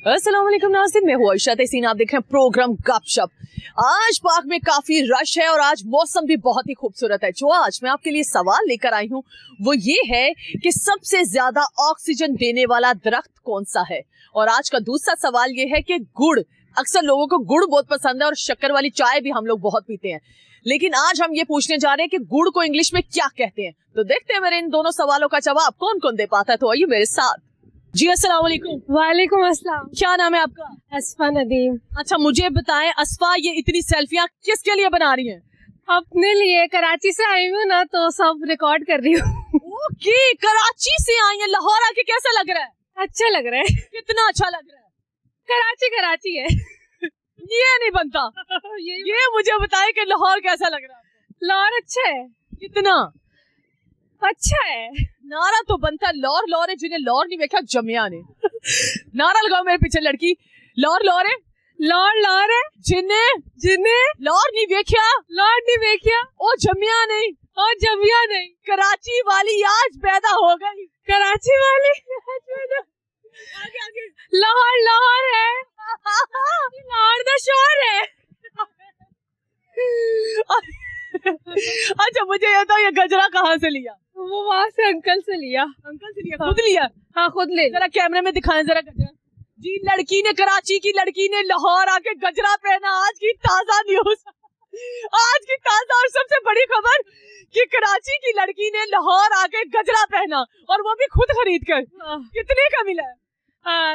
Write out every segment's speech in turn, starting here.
अस्सलाम वालेकुम नाज़रीन, मैं हूँ आयशा तहसीन। आप देख रहे हैं प्रोग्राम गपशप। आज पाक में काफी रश है और आज मौसम भी बहुत ही खूबसूरत है। जो आज मैं आपके लिए सवाल लेकर आई हूँ वो ये है कि सबसे ज्यादा ऑक्सीजन देने वाला दरख्त कौन सा है। और आज का दूसरा सवाल ये है कि गुड़, अक्सर लोगों को गुड़ बहुत पसंद है और शक्कर वाली चाय भी हम लोग बहुत पीते हैं, लेकिन आज हम ये पूछने जा रहे हैं कि गुड़ को इंग्लिश में क्या कहते हैं। तो देखते हैं मेरे इन दोनों सवालों का जवाब कौन कौन दे पाता है। तो आइए मेरे साथ। जी अस्सलाम वालेकुम। वालेकुम अस्सलाम। क्या नाम है आपका? असफा नदीम। अच्छा मुझे बताएं असफा, ये इतनी सेल्फियां किसके लिए बना रही हैं? अपने लिए। कराची से आई हूँ ना तो सब रिकॉर्ड कर रही हूँ। ओके, कराची से आई हैं। लाहौर आके कैसा लग रहा है? अच्छा लग रहा है। कितना अच्छा लग रहा है? कराची कराची है। ये नहीं बनता। ये मुझे बताएं कि लाहौर कैसा लग रहा है? लाहौर अच्छा है। कितना अच्छा है। नारा तो बनता लौर लौर है, जिन्हें लौर नहीं देखा जमिया ने। नारा लगाओ मेरे पीछे लड़की। लौर लौर है, लौर लौर है, जिन्हें जिन्हें लौर नहीं देखा, लौर नहीं देखा, ओ जमिया नहीं, और जमिया नहीं। कराची वाली आज पैदा हो गई। कराची वाली आगे आगे। लाहौर लाहौर है। लाहौर का शोर है। अच्छा मुझे ये तो ये गजरा कहाँ से लिया? वो वहाँ से अंकल से लिया। अंकल से लिया? खुद लिया? हाँ खुद ले। जरा कैमरे में दिखाएं जरा गजरा। जी, लड़की ने, कराची की लड़की ने लाहौर आके गजरा पहना। आज की ताजा न्यूज, आज की ताजा और सबसे बड़ी खबर कि कराची की लड़की ने लाहौर आके गजरा पहना और वो भी खुद खरीद कर। कितने का मिला है?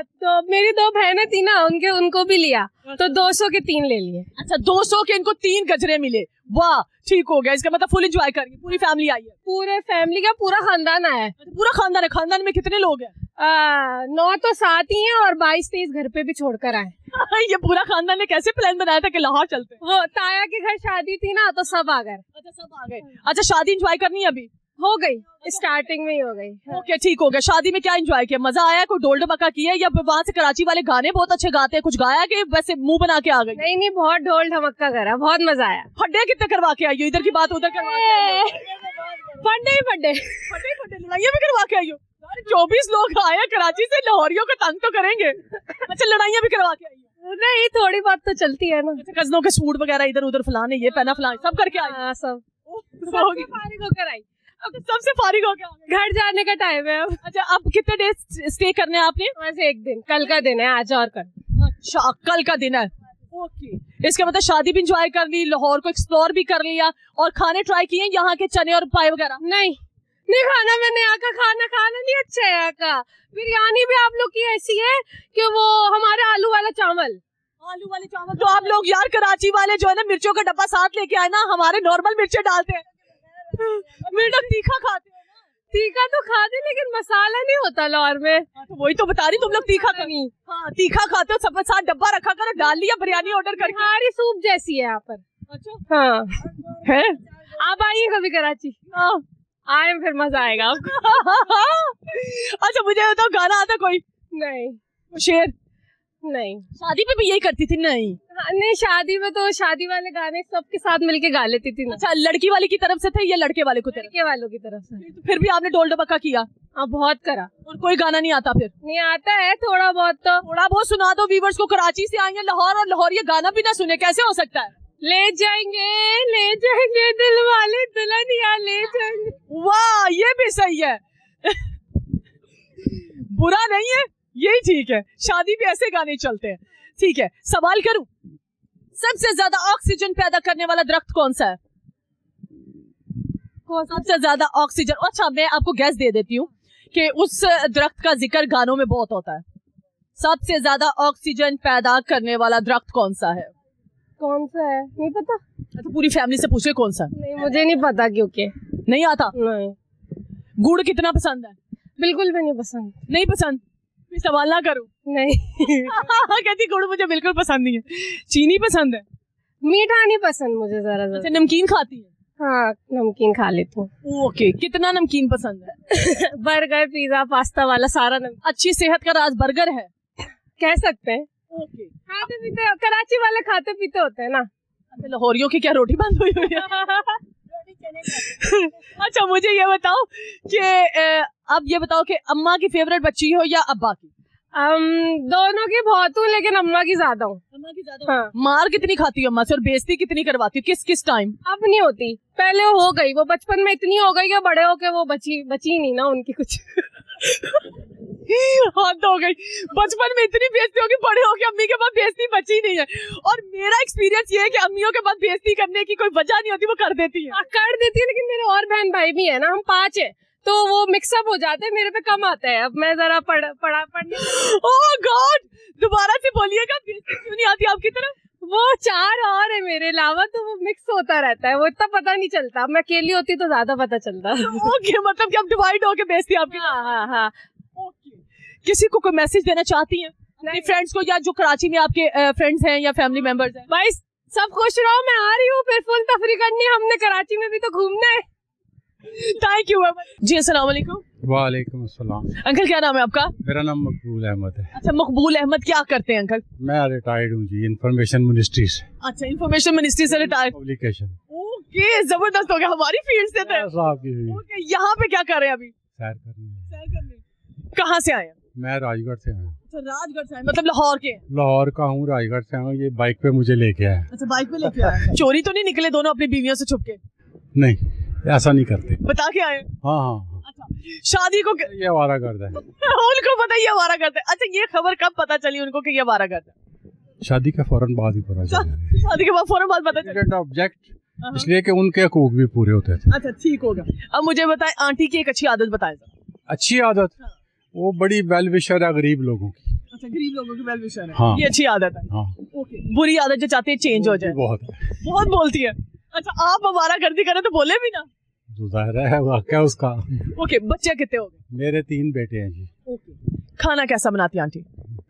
तो मेरी दो बहनें थी ना, उनको भी लिया तो 200 के 3 ले लिए। अच्छा 200 के इनको 3 गजरे मिले। वाह, ठीक हो गया। इसका मतलब फुल एंजॉय करेंगे। पूरी फैमिली आई है? पूरे फैमिली का पूरा खानदान आया है। पूरा खानदान है? खानदान में कितने लोग हैं? 9 तो साथ ही हैं और 22-23 घर पे भी छोड़कर आए। ये पूरा खानदान ने कैसे प्लान बनाया था कि लाहौर चलते? वो ताया के घर शादी थी ना तो सब आ गए। अच्छा सब आ गए। अच्छा शादी एंजॉय करनी है? अभी हो गई, स्टार्टिंग में ही हो गई। ओके ठीक हो गया। शादी में क्या एंजॉय किया? मजा आया? कोई ढोल ढमक्का किया या वहाँ से कराची वाले गाने बहुत अच्छे गाते हैं, कुछ गाया कि वैसे मुंह बना के आ गई? नहीं नहीं, बहुत ढोल ढमक्का करा, बहुत मजा आया। फड्डे कितने करवा के आई हो? इधर की बात उधर करवा के आई हो? फड्डे फड्डे फड्डे लड़ाइयाँ भी करवा के आई हो? 24 लोग आए हैं कराची से, लाहौरियों को तंग तो करेंगे। अच्छा लड़ाइयाँ भी करवा के आई हो? नहीं, थोड़ी बात तो चलती है ना। कजनों के सूट वगैरह इधर उधर फलाने, ये पहना फलाने, सब करके आई? सब फारिग होकर आई। अब सबसे फारिग हो गया, घर जाने का टाइम है अब। अच्छा अब कितने डेज स्टे करने हैं आपने? बस एक दिन, कल का दिन है, आज और कल। अच्छा कल का दिन है। ओके, इसका मतलब शादी भी एंजॉय कर ली, लाहौर को एक्सप्लोर भी कर लिया और खाने ट्राई किए यहाँ के चने और पाए वगैरह? नहीं खाना मैंने यहाँ का खाना नहीं अच्छा है। यहाँ का बिरयानी भी आप लोग की ऐसी है कि वो हमारा आलू वाले चावल तो आप लोग यार कराची वाले जो है ना मिर्चों का डब्बा साथ लेके आए ना, हमारे नॉर्मल मिर्चे डालते हैं। मिर्च तीखा खाते हैं ना? तीखा तो खाते लेकिन मसाला नहीं होता लाहौर में। तो वही तो बता रही, तुम लोग तीखा नहीं। हाँ तीखा खाते हो, सब साथ डब्बा रखा करो, डाल लिया बिरयानी ऑर्डर करके। हमारी सूप जैसी है यहाँ पर। अच्छा हाँ है। आप आइए कभी कराची। आए फिर मजा आएगा आपको। अच्छा मुझे बताओ, गाना आता कोई? नहीं। शेर? नहीं। शादी में भी यही करती थी? नहीं नहीं, शादी में तो शादी वाले गाने सबके साथ मिलके गा लेती थी ना। अच्छा लड़की वाले की तरफ से थे या लड़के वाले को? लड़के वालों की तरफ से। तो फिर भी आपने ढोल ढमक्का किया? हाँ बहुत करा। और कोई गाना नहीं आता? फिर नहीं आता है, थोड़ा बहुत तो। थोड़ा बहुत सुना दो व्यूअर्स को। कराची से आई है लाहौर और लाहौर ये गाना भी ना सुने, कैसे हो सकता है? ले जाएंगे दिल वाले दुल्हनिया ले जाएंगे। वाह ये भी सही है। बुरा नहीं है, यही ठीक है। शादी भी ऐसे गाने चलते हैं। ठीक है, सवाल करूं, सबसे ज्यादा ऑक्सीजन पैदा करने वाला दरख्त कौन सा है? सबसे ज्यादा ऑक्सीजन। अच्छा मैं आपको गैस दे देती हूँ कि उस दरख्त का जिक्र गानों में बहुत होता है। सबसे ज्यादा ऑक्सीजन पैदा करने वाला दरख्त कौन सा है? कौन सा है नहीं पता। तो पूरी फैमिली से पूछे कौन सा? नहीं मुझे नहीं पता, क्योंकि नहीं आता। नहीं। गुड़ कितना पसंद है? बिल्कुल भी नहीं पसंद। नहीं पसंद? सवाल ना करूं। नहीं। कहती गुड़ मुझे बिल्कुल पसंद नहीं है। चीनी पसंद है? मीठा नहीं पसंद मुझे जरा। अच्छा नमकीन खाती है? हाँ नमकीन खा लेती हूँ। ओके, कितना नमकीन पसंद है? बर्गर पिज्जा पास्ता वाला सारा नमकीन। अच्छी सेहत का राज बर्गर है, कह सकते हैं। ओके, खाते पीते कराची वाले खाते पीते होते हैं ना। अच्छा लाहौरियों की क्या रोटी बंद हुई है? अच्छा मुझे ये बताओ कि अब ये बताओ कि अम्मा की फेवरेट बच्ची हो या अब्बा की? दोनों की बहुत हूँ लेकिन अम्मा की ज्यादा हूँ। अम्मा की ज्यादा हाँ। मार कितनी खाती हो अम्मा से और बेइज्जती कितनी करवाती हो, किस किस टाइम? अब नहीं होती, पहले हो गई, वो बचपन में इतनी हो गई कि बड़े होके वो बची नहीं ना उनकी कुछ। हद हो गई, बचपन में इतनी बेइज्जती होगी, बड़े होके अम्मी के पास बेइज्जती बची नहीं है। और मेरा एक्सपीरियंस ये है कि अम्मियों के पास बेइज्जती करने की कोई वजह नहीं होती, वो कर देती है। कर देती है, लेकिन मेरे और बहन भाई भी है ना, हम 5 है, तो वो मिक्सअप हो जाते हैं, मेरे पे कम आता है। अब मैं जरा पढ़ने ओह गॉड, दोबारा से बोलिएगा, बेइज्जती क्यों नहीं आती आपकी तरफ? वो 4 और है मेरे अलावा, तो वो मिक्स होता रहता है, वो इतना पता नहीं चलता। मैं अकेली होती तो ज्यादा पता चलता। ओके, मतलब कि अब डिवाइड होके बेइज्जती आपकी। हाँ। ओके, किसी को कोई मैसेज देना चाहती हैं अपने फ्रेंड्स को, या जो कराची में आपके फ्रेंड्स हैं या फैमिली मेंबर्स हैं? भाई सब खुश रहो, मैं आ रही हूँ, फिर फुल तफरी करनी है, हमने कराची में भी तो घूमना है। थैंक यू जी। अस्सलाम वालेकुम। वालेकुम अस्सलाम। अंकल क्या नाम है आपका? मेरा नाम मकबूल अहमद है। अच्छा, मकबूल अहमद, क्या करते हैं अंकल? मैं रिटायर्ड हूँ जी, इंफॉर्मेशन मिनिस्ट्री से। अच्छा, इंफॉर्मेशन मिनिस्ट्री से रिटायर्ड। पब्लिकेशन। ओके, जबरदस्त हो गया, हमारी फील्ड से थे। ओके, यहाँ पे क्या कर रहे हैं अभी? सैर करने। सैर करने। कहाँ से आए हैं? मैं राजगढ़ से हूँ। अच्छा, राजगढ़ से आए, मतलब लाहौर के? लाहौर का हूँ, राजगढ़ से हूँ। ये बाइक पे मुझे लेके आया। अच्छा, बाइक पे लेके आए। चोरी तो नहीं निकले दोनों अपनी बीवियों से छुप के? नहीं, ऐसा नहीं करते। बता के आए? हाँ। अच्छा, शादी को ये आवारागर्द है। उनको पता ही आवारागर्द है। अच्छा, ये खबर कब पता चली उनको कि ये आवारागर्द है? शादी के फौरन बाद ही पता चला। शादी के बाद फौरन बाद पता चला। ऑब्जेक्ट इसलिए कि उनके हकूक भी पूरे होते थे। अच्छा, ठीक होगा। अब मुझे बताएं, आंटी की एक अच्छी आदत बताएं। अच्छी आदत? वो बड़ी वेल विशर है गरीब लोगों की। अच्छा, गरीब लोगों की वेल विशर है। हाँ। ये अच्छी आदत है। हाँ। ओके, बुरी आदत जो चाहती है चेंज हो जाए। बहुत बोलती है। अच्छा, आप आवारागर्दी करें तो बोले भी ना। जाहिर है वाक़या उसका। ओके, बच्चे कितने हो गए? मेरे 3 बेटे हैं जी। ओके, खाना कैसा बनाती है आंटी?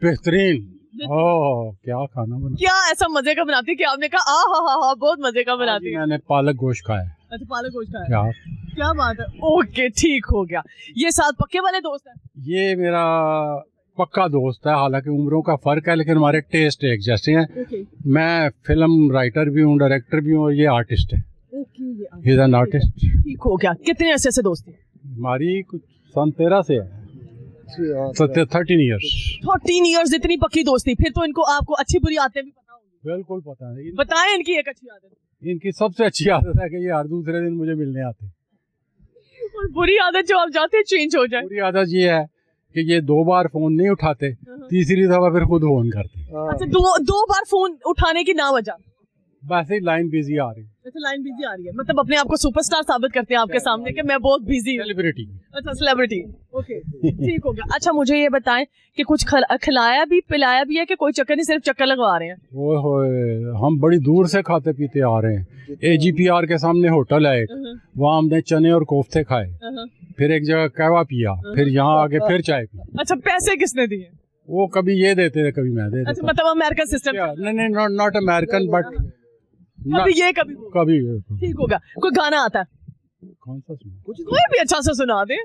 बेहतरीन। ओह, क्या खाना बना। क्या ऐसा मजे का बनाती है कि आपने कहा हा बहुत मजे का बनाती है? मैंने पालक गोश्त खाया। अच्छा, पालक गोश्त खाया। क्या क्या बात है। ओके, ठीक हो गया। ये साथ पक्के वाले दोस्त हैं? ये मेरा पक्का दोस्त है, हालांकि उम्रों का फर्क है लेकिन हमारे टेस्ट एक जैसे हैं। ओके। मैं फिल्म राइटर भी हूँ, डायरेक्टर भी हूँ, और ये आर्टिस्ट है। Okay, is an artist. ठीक हो गया। कितने अरसे से दोस्ती? हमारी कुछ सन 13 से है। 13 ईयर्स। 13 ईयर्स, इतनी पक्की दोस्ती। फिर तो इनको आपको अच्छी बुरी आदतें भी पता होंगी। बिल्कुल पता है। बताएं इनकी एक अच्छी आदत। इनकी सबसे अच्छी आदत है कि ये हर दूसरे दिन मुझे मिलने आते। और बुरी आदत जो आप चाहते हैं चेंज हो जाए? बुरी आदत ये है कि ये 2 बार फोन नहीं उठाते, तीसरी दफा फिर खुद फोन करते। अच्छा, दो बार फोन उठाने की ना वजह? वैसे ही लाइन बिजी आ रही। अच्छा, लाइन बिजी आ रही है, मतलब अपने आप को सुपरस्टार साबित करते हैं आपके सामने कि मैं बहुत बिजी हूँ। सेलिब्रिटी। अच्छा, सेलिब्रिटी। ओके, ठीक हो गया। अच्छा, मुझे ये बताएं कि कुछ खिलाया भी पिलाया भी है कि कोई चक्कर नहीं, सिर्फ चक्कर लगवा रहे हैं? ओए होए, हम बड़ी दूर से खाते पीते आ रहे हैं। AGPR के सामने होटल है एक, वहाँ हमने चने और कोफ्ते खाए, फिर एक जगह कहवा पिया, फिर यहाँ आके फिर चाय पी। अच्छा, पैसे किसने दिए? वो कभी ये देते थे, कभी मैं देता। अच्छा, मतलब अमेरिकन सिस्टम? नहीं, नॉट अमेरिकन, बट कभी ये कभी वो। कभी। ठीक होगा। कोई गाना आता है? कौन सा सुना? कोई भी अच्छा सा सुना दे।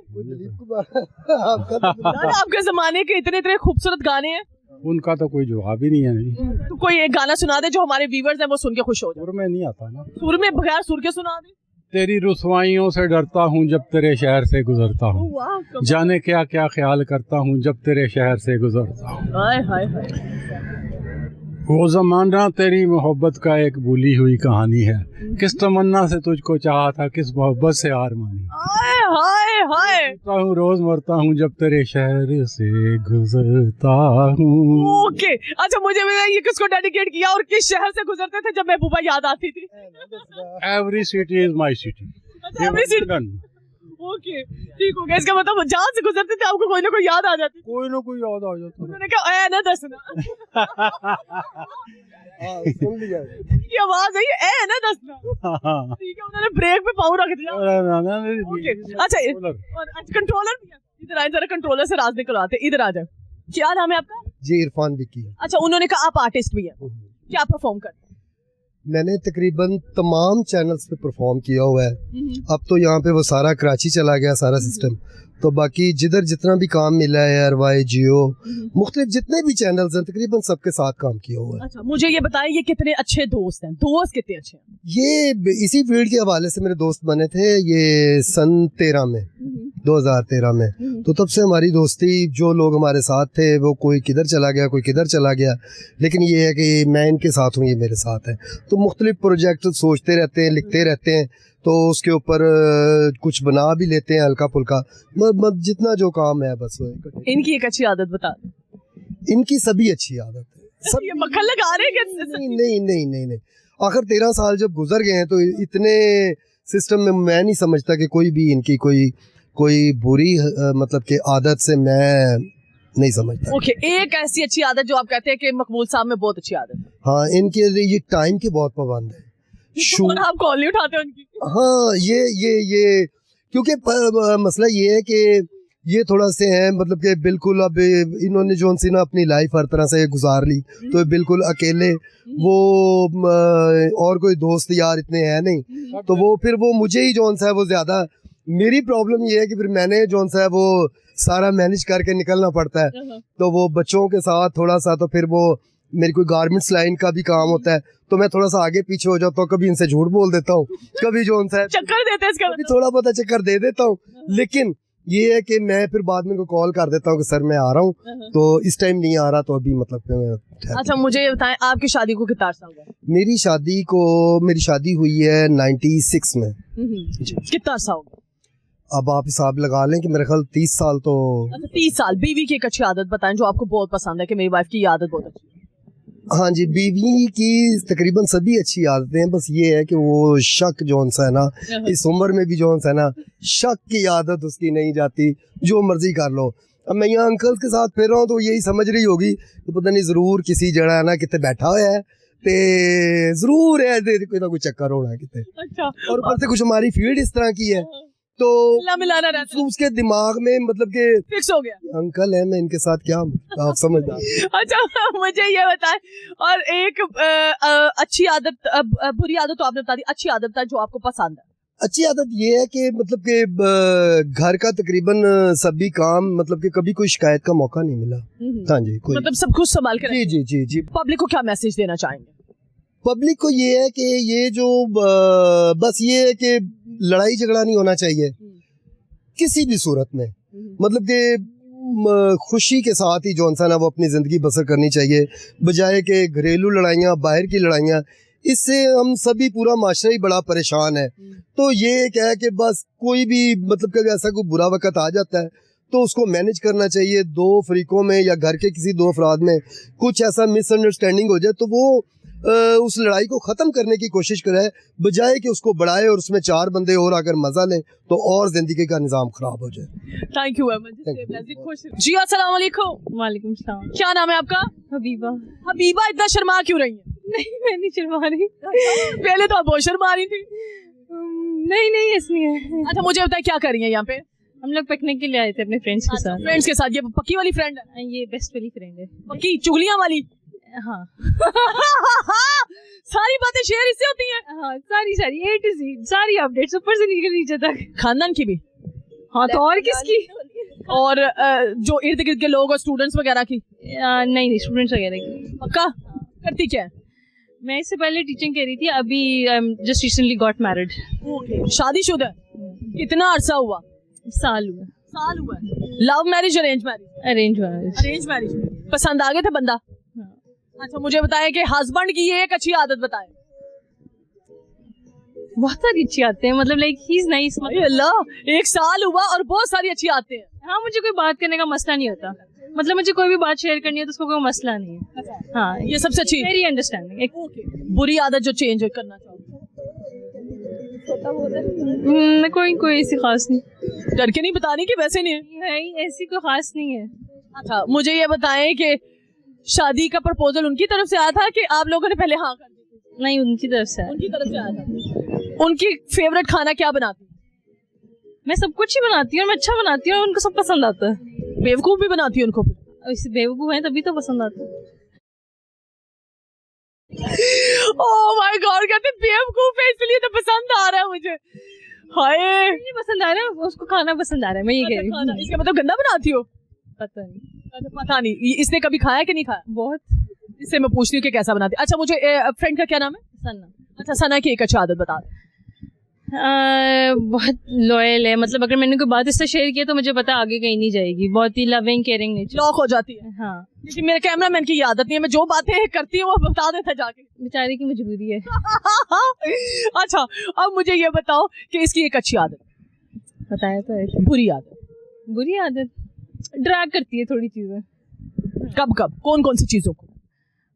आपके जमाने के इतने खूबसूरत गाने हैं, उनका तो कोई जवाब ही नहीं है। तो कोई एक गाना सुना दे जो हमारे व्यूवर्स हैं वो सुन के खुश हो जाए। सुर में नहीं आता ना। सुर में, बगैर सुर के सुना दे। तेरी रुसवाइयों से डरता हूँ जब तेरे शहर से गुजरता हूँ, जाने क्या क्या ख्याल करता हूँ जब तेरे शहर से गुजरता हूँ। हाय हाय हाय। वो जमाना तेरी मोहब्बत का एक भूली हुई कहानी है, किस तमन्ना से तुझको चाहा था, किस मोहब्बत से हार मानी। हाय हाय हाय। रोज मरता हूँ जब तेरे शहर से गुजरता हूँ। ओके, अच्छा मुझे ये किसको डेडिकेट किया और किस शहर से गुजरते थे जब महबूबा याद आती थी? Every city is my city. Every city. Okay, ठीक हो गया। इसका मतलब जहाँ से गुजरते थे आपको कोई ना कोई याद आ जाती? कोई ना कोई याद आ जाता। उन्होंने कहा ऐ ना दसना। सुन लिया ये आवाज है, ये ऐ ना दसना। ठीक है, उन्होंने ब्रेक पे पाँव रख दिया। ओके, अच्छा, और कंट्रोलर भी है। इधर आए, जरा कंट्रोलर से राज निकलवाते। इधर आ जाए। क्या नाम है आपका? जी, इरफान विक्की। अच्छा, उन्होंने कहा आप आर्टिस्ट भी हैं, क्या परफॉर्म करते हैं? मैंने तकरीबन तमाम चैनल्स पे परफॉर्म किया हुआ है। अब तो यहाँ पे वो सारा कराची चला गया सारा सिस्टम, तो बाकी जिधर जितना भी काम मिला है, एयरवाई, जियो, मुख्तलिफ जितने भी चैनल्स हैं तकरीबन सबके साथ काम किया हुआ है। अच्छा, मुझे ये बताएं ये कितने अच्छे दोस्त हैं? दोस्त कितने अच्छे हैं? ये इसी फील्ड के हवाले से मेरे दोस्त बने थे। ये सन 13 में 2013 में। तो तब से हमारी दोस्ती, जो लोग हमारे साथ थे वो कोई किधर चला गया, कोई किधर चला गया, लेकिन ये है कि मैं इनके साथ हूँ, ये मेरे साथ है। तो मुख्तलिफ प्रोजेक्ट सोचते रहते हैं, लिखते रहते हैं, तो उसके ऊपर कुछ बना भी लेते हैं हल्का फुल्का, जितना जो काम है बस वो। इनकी एक अच्छी आदत बता दें। इनकी सभी अच्छी आदत है, सब। ये मक्खन लगा रहे हैं क्या? नहीं, आखिर 13 साल जब गुजर गए हैं तो इतने सिस्टम में मैं नहीं समझता कि कोई भी इनकी कोई बुरी मतलब कि आदत से मैं नहीं समझता। ओके, एक ऐसी अच्छी आदत जो आप कहते हैं कि मकबूल साहब में बहुत अच्छी आदत है। हाँ, इनके ये टाइम के बहुत पाबंद है। और आप कॉल नहीं उठाते उनकी? हाँ, ये क्योंकि मसला ये है कि ये थोड़ा से हैं, मतलब कि बिल्कुल अब इन्होंने जो सी ना अपनी लाइफ हर तरह से गुजार ली, तो बिल्कुल अकेले, वो और कोई दोस्त यार इतने हैं नहीं, तो वो फिर वो मुझे ही जौन सा है वो ज़्यादा, मेरी प्रॉब्लम ये है कि फिर मैंने जौन सा है वो सारा मैनेज करके निकलना पड़ता है। तो वो बच्चों के साथ थोड़ा सा, तो फिर वो मेरी कोई गारमेंट्स लाइन का भी काम होता है, तो मैं थोड़ा सा आगे पीछे हो जाता हूँ, कभी इनसे झूठ बोल देता हूँ, कभी जौन सा है चक्कर देते हैं, इसका कभी थोड़ा बहुत चक्कर दे देता हूँ। लेकिन ये है कि मैं फिर बाद में को कॉल कर देता हूँ कि सर मैं आ रहा हूँ, तो इस टाइम नहीं आ रहा, तो अभी मतलब अच्छा मुझे ये बताएं, आपकी शादी को कितना अर्सा हुआ? मेरी शादी हुई है 96 में। कितना अर्सा होगा? अब आप हिसाब लगा लें कि मेरे ख्याल 30 साल तो। अच्छा 30 साल। बीवी की एक अच्छी आदत बताएं जो आपको बहुत पसंद है कि मेरी वाइफ की ये आदत बहुत अच्छी है। हाँ जी, बीवी की तकरीबन सभी अच्छी आदतें हैं, बस ये है कि वो शक जौन सा है ना, इस उम्र में भी जौन सा है ना, शक की आदत उसकी नहीं जाती, जो मर्जी कर लो। अब मैं यहाँ अंकल्स के साथ फिर रहा हूँ तो यही समझ रही होगी तो पता नहीं ज़रूर किसी जगह है ना कितने बैठा हुआ है, ते ज़रूर है कोई ना कोई चक्कर होना है कितने। अच्छा, और ऊपर से कुछ हमारी फील्ड इस तरह की है तो मिलाना रहता है, उसके दिमाग में मतलब कि फिक्स हो गया। अंकल है, मैं इनके साथ क्या, आप समझदार। अच्छा मुझे ये बताएं, और एक अच्छी आदत, बुरी आदत तो आपने बता दी, अच्छी आदत था जो आपको पसंद है। अच्छी आदत ये है कि मतलब कि घर का तकरीबन सभी काम, मतलब कि कभी कोई शिकायत का मौका नहीं मिला। हाँ जी, कोई मतलब सब कुछ संभाल कर। जी। पब्लिक को क्या मैसेज देना चाहेंगे? पब्लिक को ये है कि ये जो बस ये है कि लड़ाई झगड़ा नहीं होना चाहिए किसी भी सूरत में, मतलब कि खुशी के साथ ही जौन सा ना वो अपनी ज़िंदगी बसर करनी चाहिए, बजाय के घरेलू लड़ाइयाँ, बाहर की लड़ाइयाँ, इससे हम सभी पूरा माशरा ही बड़ा परेशान है। तो ये क्या है कि बस कोई भी मतलब कि ऐसा कोई बुरा वक्त आ जाता है तो उसको मैनेज करना चाहिए। दो फरीकों में या घर के किसी दो अफराद में कुछ ऐसा मिसअंडरस्टैंडिंग हो जाए तो वो उस लड़ाई को ख़त्म करने की कोशिश करे, बजाय कि उसको बढ़ाए और उसमें 4 बंदे और अगर मज़ा लें तो और ज़िंदगी का निज़ाम ख़राब हो जाए। थैंक यू जी। अस्सलाम वालेकुम। वालेकुम सलाम। क्या नाम है आपका? हबीबा। हबीबा, इतना शर्मा क्यों रही है? नहीं, मैं नहीं शर्मा रही। पहले तो आप बहुत शर्मा रही थी। नहीं ऐसा नहीं है। अच्छा मुझे बताए क्या कर रही है यहाँ पे? हम लोग पिकनिक के लिए आए थे अपने फ्रेंड्स के साथ। फ्रेंड्स के साथ? ये पक्की वाली फ्रेंड है? ये बेस्ट वाली फ्रेंड है। पक्की चुगलियां वाली? हाँ। सारी बातें शेयर इससे होती हैं? हाँ, सारी A to Z सारी अपडेट्स ऊपर से नीचे तक। खानदान की भी? हाँ, तो और किसकी? और जो इर्द गिर्द के लोग और स्टूडेंट्स वगैरह की? नहीं, स्टूडेंट्स वगैरह की। पक्का? करती क्या है? मैं इससे पहले टीचिंग कर रही थी, अभी जस्ट रिसेंटली गॉट मैरिड। शादीशुदा? कितना अरसा हुआ? साल हुआ। Love marriage, arrange marriage? Arrange marriage. पसंद आ गए थे बंदा? अच्छा मुझे बताएं कि हस्बैंड की ये एक अच्छी आदत बताएं। बहुत सारी अच्छी आदतें हैं, मतलब लाइक ही इज नाइस। अल्लाह, 1 साल हुआ और बहुत सारी अच्छी आदतें हैं। हाँ, मुझे कोई बात करने का मसला नहीं होता, मतलब मुझे कोई भी बात शेयर करनी है तो उसको कोई मसला नहीं है। हाँ, ये सबसे अच्छी वेरी अंडरस्टैंडिंग। बुरी आदत जो चेंज करना चाहूँ? कोई ऐसी खास नहीं। डर के नहीं बताने की? वैसे नहीं है ऐसी कोई खास नहीं है। अच्छा मुझे ये बताएं कि शादी का प्रपोजल उनकी तरफ से आया था कि आप लोगों ने पहले हाँ कर दी? नहीं, उनकी तरफ से आया था। उनकी फेवरेट खाना क्या बनाती? मैं सब कुछ ही बनाती हूँ और मैं अच्छा बनाती हूँ और उनको सब पसंद आता है। बेवकूफ भी बनाती है उनको? वैसे बेवकूफ है तभी तो पसंद आता है। ओह माय गॉड, कहते बेवकूफ है इसलिए तो पसंद आ रहा है मुझे। हाय, नहीं पसंद आ रहा है, उसको खाना पसंद आ रहा है, मैं ये कह रही हूँ। इसका मतलब गंदा बनाती हो? पता नहीं। अच्छा, पता नहीं। इसने कभी खाया कि नहीं खाया? बहुत। इससे मैं पूछती हूँ कि कैसा बनाती। अच्छा मुझे फ्रेंड का क्या नाम है? सना। अच्छा, सना की एक अच्छी आदत बता दे। बहुत लॉयल है, मतलब अगर मैंने कोई बात इससे शेयर किया तो मुझे पता आगे कहीं नहीं जाएगी, बहुत ही लविंग केयरिंग नेचर। लॉक हो जाती है। हाँ, लेकिन मेरे कैमरामैन की आदत नहीं है, मैं जो बातें करती हूँ वो बता देता जाके। बेचारे की मजबूरी है। अच्छा, अब मुझे ये बताओ कि इसकी एक अच्छी आदत, बताया तो है। बुरी आदत, बुरी आदत ड्रैग करती है थोड़ी चीजें। कब कब, कौन कौन सी चीजों को?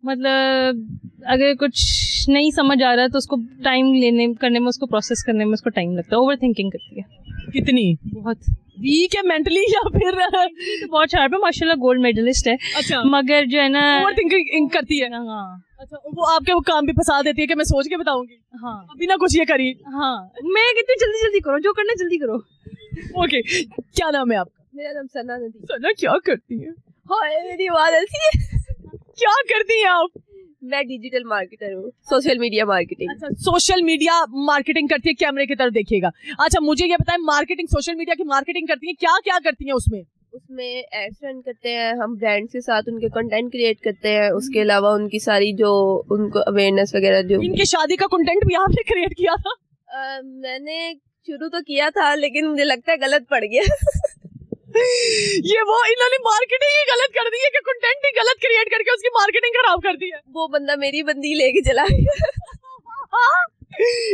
मतलब अगर कुछ नहीं समझ आ रहा है तो उसको टाइम लेने करने में, उसको प्रोसेस करने में उसको टाइम लगता है। ओवर थिंकिंग करती है। कितनी? बहुत वीक है मेंटली या फिर? तो बहुत शार्प है, माशाल्लाह गोल्ड मेडलिस्ट है। अच्छा, मगर जो है ना ओवर थिंकिंग करती है। हाँ अच्छा, वो आपके वो काम भी फंसा देती है कि मैं सोच के बताऊंगी, हाँ अभी ना कुछ ये करी। हाँ, मैं कहती हूँ जल्दी जल्दी करो, जो करना जल्दी करो। ओके, क्या नाम है आपका? मेरा नाम सना नदी। सना, क्या करती है? हाय, मेरी आवाज ऐसी है। क्या करती हैं आप? मैं डिजिटल मार्केटर हूँ, सोशल मीडिया मार्केटिंग। अच्छा, सोशल मीडिया मार्केटिंग करती है, कैमरे की तरफ देखिएगा। अच्छा, मुझे ये बताएं, मार्केटिंग, सोशल मीडिया की मार्केटिंग करती है, क्या क्या करती हैं उसमें? उसमें एड्स रन करते हैं हम, ब्रांड्स के साथ उनके कंटेंट क्रिएट करते हैं। उसके अलावा उनकी सारी जो उनको अवेयरनेस वगैरह जो। इनकी शादी का कंटेंट भी आपने क्रिएट किया था? मैंने शुरू तो किया था, लेकिन मुझे लगता है गलत पड़ गया। ये वो इन्होंने मार्केटिंग ही गलत कर दी है कि कंटेंट ही गलत क्रिएट करके उसकी मार्केटिंग खराब कर दी है। वो बंदा मेरी बंदी लेके चला गया।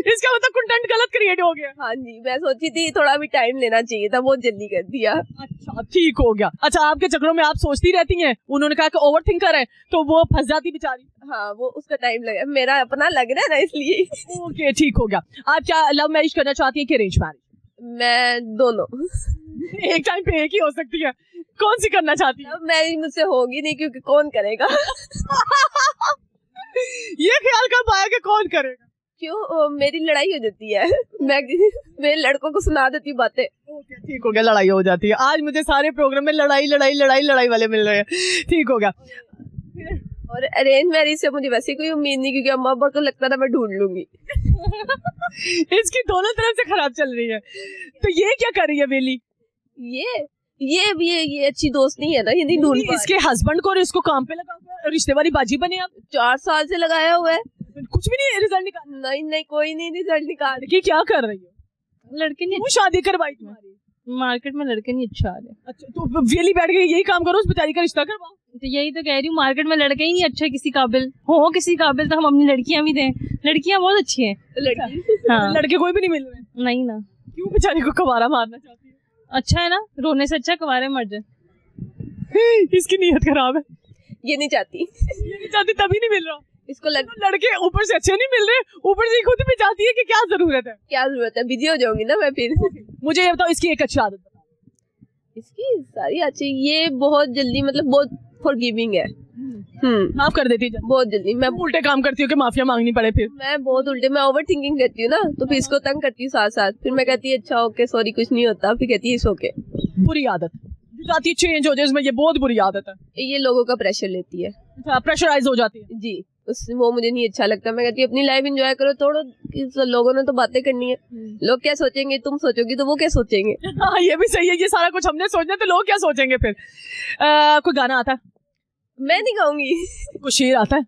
इसका मतलब कंटेंट गलत क्रिएट हो गया। हाँ जी, मैं सोची थी थोड़ा भी टाइम लेना चाहिए था, बहुत जल्दी कर दिया। अच्छा, ठीक हो गया। अच्छा, आपके चक्रों में आप सोचती रहती हैं, उन्होंने कहा कि ओवर थिंकर है, तो वो फंस जाती बेचारी। हाँ, वो उसका टाइम लगा, मेरा अपना लग रहा है ना, इसलिए। ओके, ठीक हो गया। आप क्या लव मैरिज करना चाहती हैं कि अरेंज मैरिज? मैं दोनों। एक टाइम पे एक ही हो सकती है, कौन सी करना चाहती है? लव मैरिज मुझसे होगी नहीं, क्योंकि कौन करेगा। ये ख्याल कब आया कि कौन करेगा? क्यों, मेरी लड़ाई हो जाती है। मैं मेरे लड़कों को सुना देती हूँ बातें। ओके, ठीक हो गया, लड़ाई हो जाती है। आज मुझे सारे प्रोग्राम में लड़ाई लड़ाई लड़ाई लड़ाई वाले मिल रहे हैं। ठीक हो गया। और अरेंज मैरिज से मुझे वैसे कोई उम्मीद नहीं, क्योंकि अम्मा अब्बा को लगता था मैं ढूंढ लूंगी। इसकी दोनों तरफ से खराब चल रही है। तो ये क्या कर रही है वेली? ये अच्छी दोस्त नहीं है ना, ये नहीं ढूंढ पा इसके हस्बैंड को और इसको काम पे लगा, रिश्ते वाली बाजी बने आप। 4 साल से लगाया हुआ है, कुछ भी नहीं रिजल्ट निकाल। नहीं कोई नहीं रिजल्ट निकाल। कि क्या कर रही है? लड़के नहीं, वो शादी करवाई तुम्हारी? मार्केट में लड़के नहीं अच्छा आ रहे। अच्छा, तो वेली बैठ गई, यही काम करो, उस बेचारी का रिश्ता करवाओ। तो यही तो कह रही हूँ, मार्केट में लड़के ही नहीं अच्छे किसी काबिल। हो किसी काबिल तो हम अपनी लड़कियां भी दें, लड़कियां बहुत अच्छी हैं। लड़की हाँ, लड़के कोई भी नहीं मिल रहे? नहीं ना। क्यों बेचारी को कवारा मारना चाहती है? अच्छा है ना, रोने से अच्छा कुंवारे मर जाए। इसकी नीयत खराब है, ये नहीं चाहती। ये नहीं चाहती तभी नहीं मिल रहा इसको लड़के ऊपर से अच्छे नहीं मिल रहे, ऊपर से खुद भी चाहती है कि क्या जरूरत है। क्या जरूरत है, बिजी हो जाऊंगी ना मैं फिर। मुझे ये बताओ, इसकी एक अच्छी आदत बताओ। इसकी सारी अच्छी, ये बहुत जल्दी, मतलब बहुत फॉरगिविंग है। माफ कर देती है बहुत जल्दी। मैं उल्टे काम करती हूँ कि माफिया मांगनी पड़े फिर। मैं बहुत उल्टे, मैं ओवर थिंकिंग करती हूँ ना, तो फिर इसको तंग करती हूँ साथ साथ। फिर मैं कहती है अच्छा ओके सॉरी कुछ नहीं होता, फिर कहती है इट्स ओके। बुरी आदत जाती है, चेंज हो जाए इसमें, ये बहुत बुरी आदत है। ये लोगों का प्रेशर लेती है। अच्छा, प्रेशराइज हो जाती है जी, वो मुझे नहीं अच्छा लगता। मैं कहती हूँ अपनी लाइफ एंजॉय करो, थोड़ा लोगों ने तो बातें करनी है। लोग क्या सोचेंगे, तुम सोचोगी तो वो क्या सोचेंगे। हाँ, ये भी सही है, ये सारा कुछ हमने सोचना तो लोग क्या सोचेंगे फिर। कोई गाना आता है? मैं नहीं गाऊंगी। कोई शेर आता है?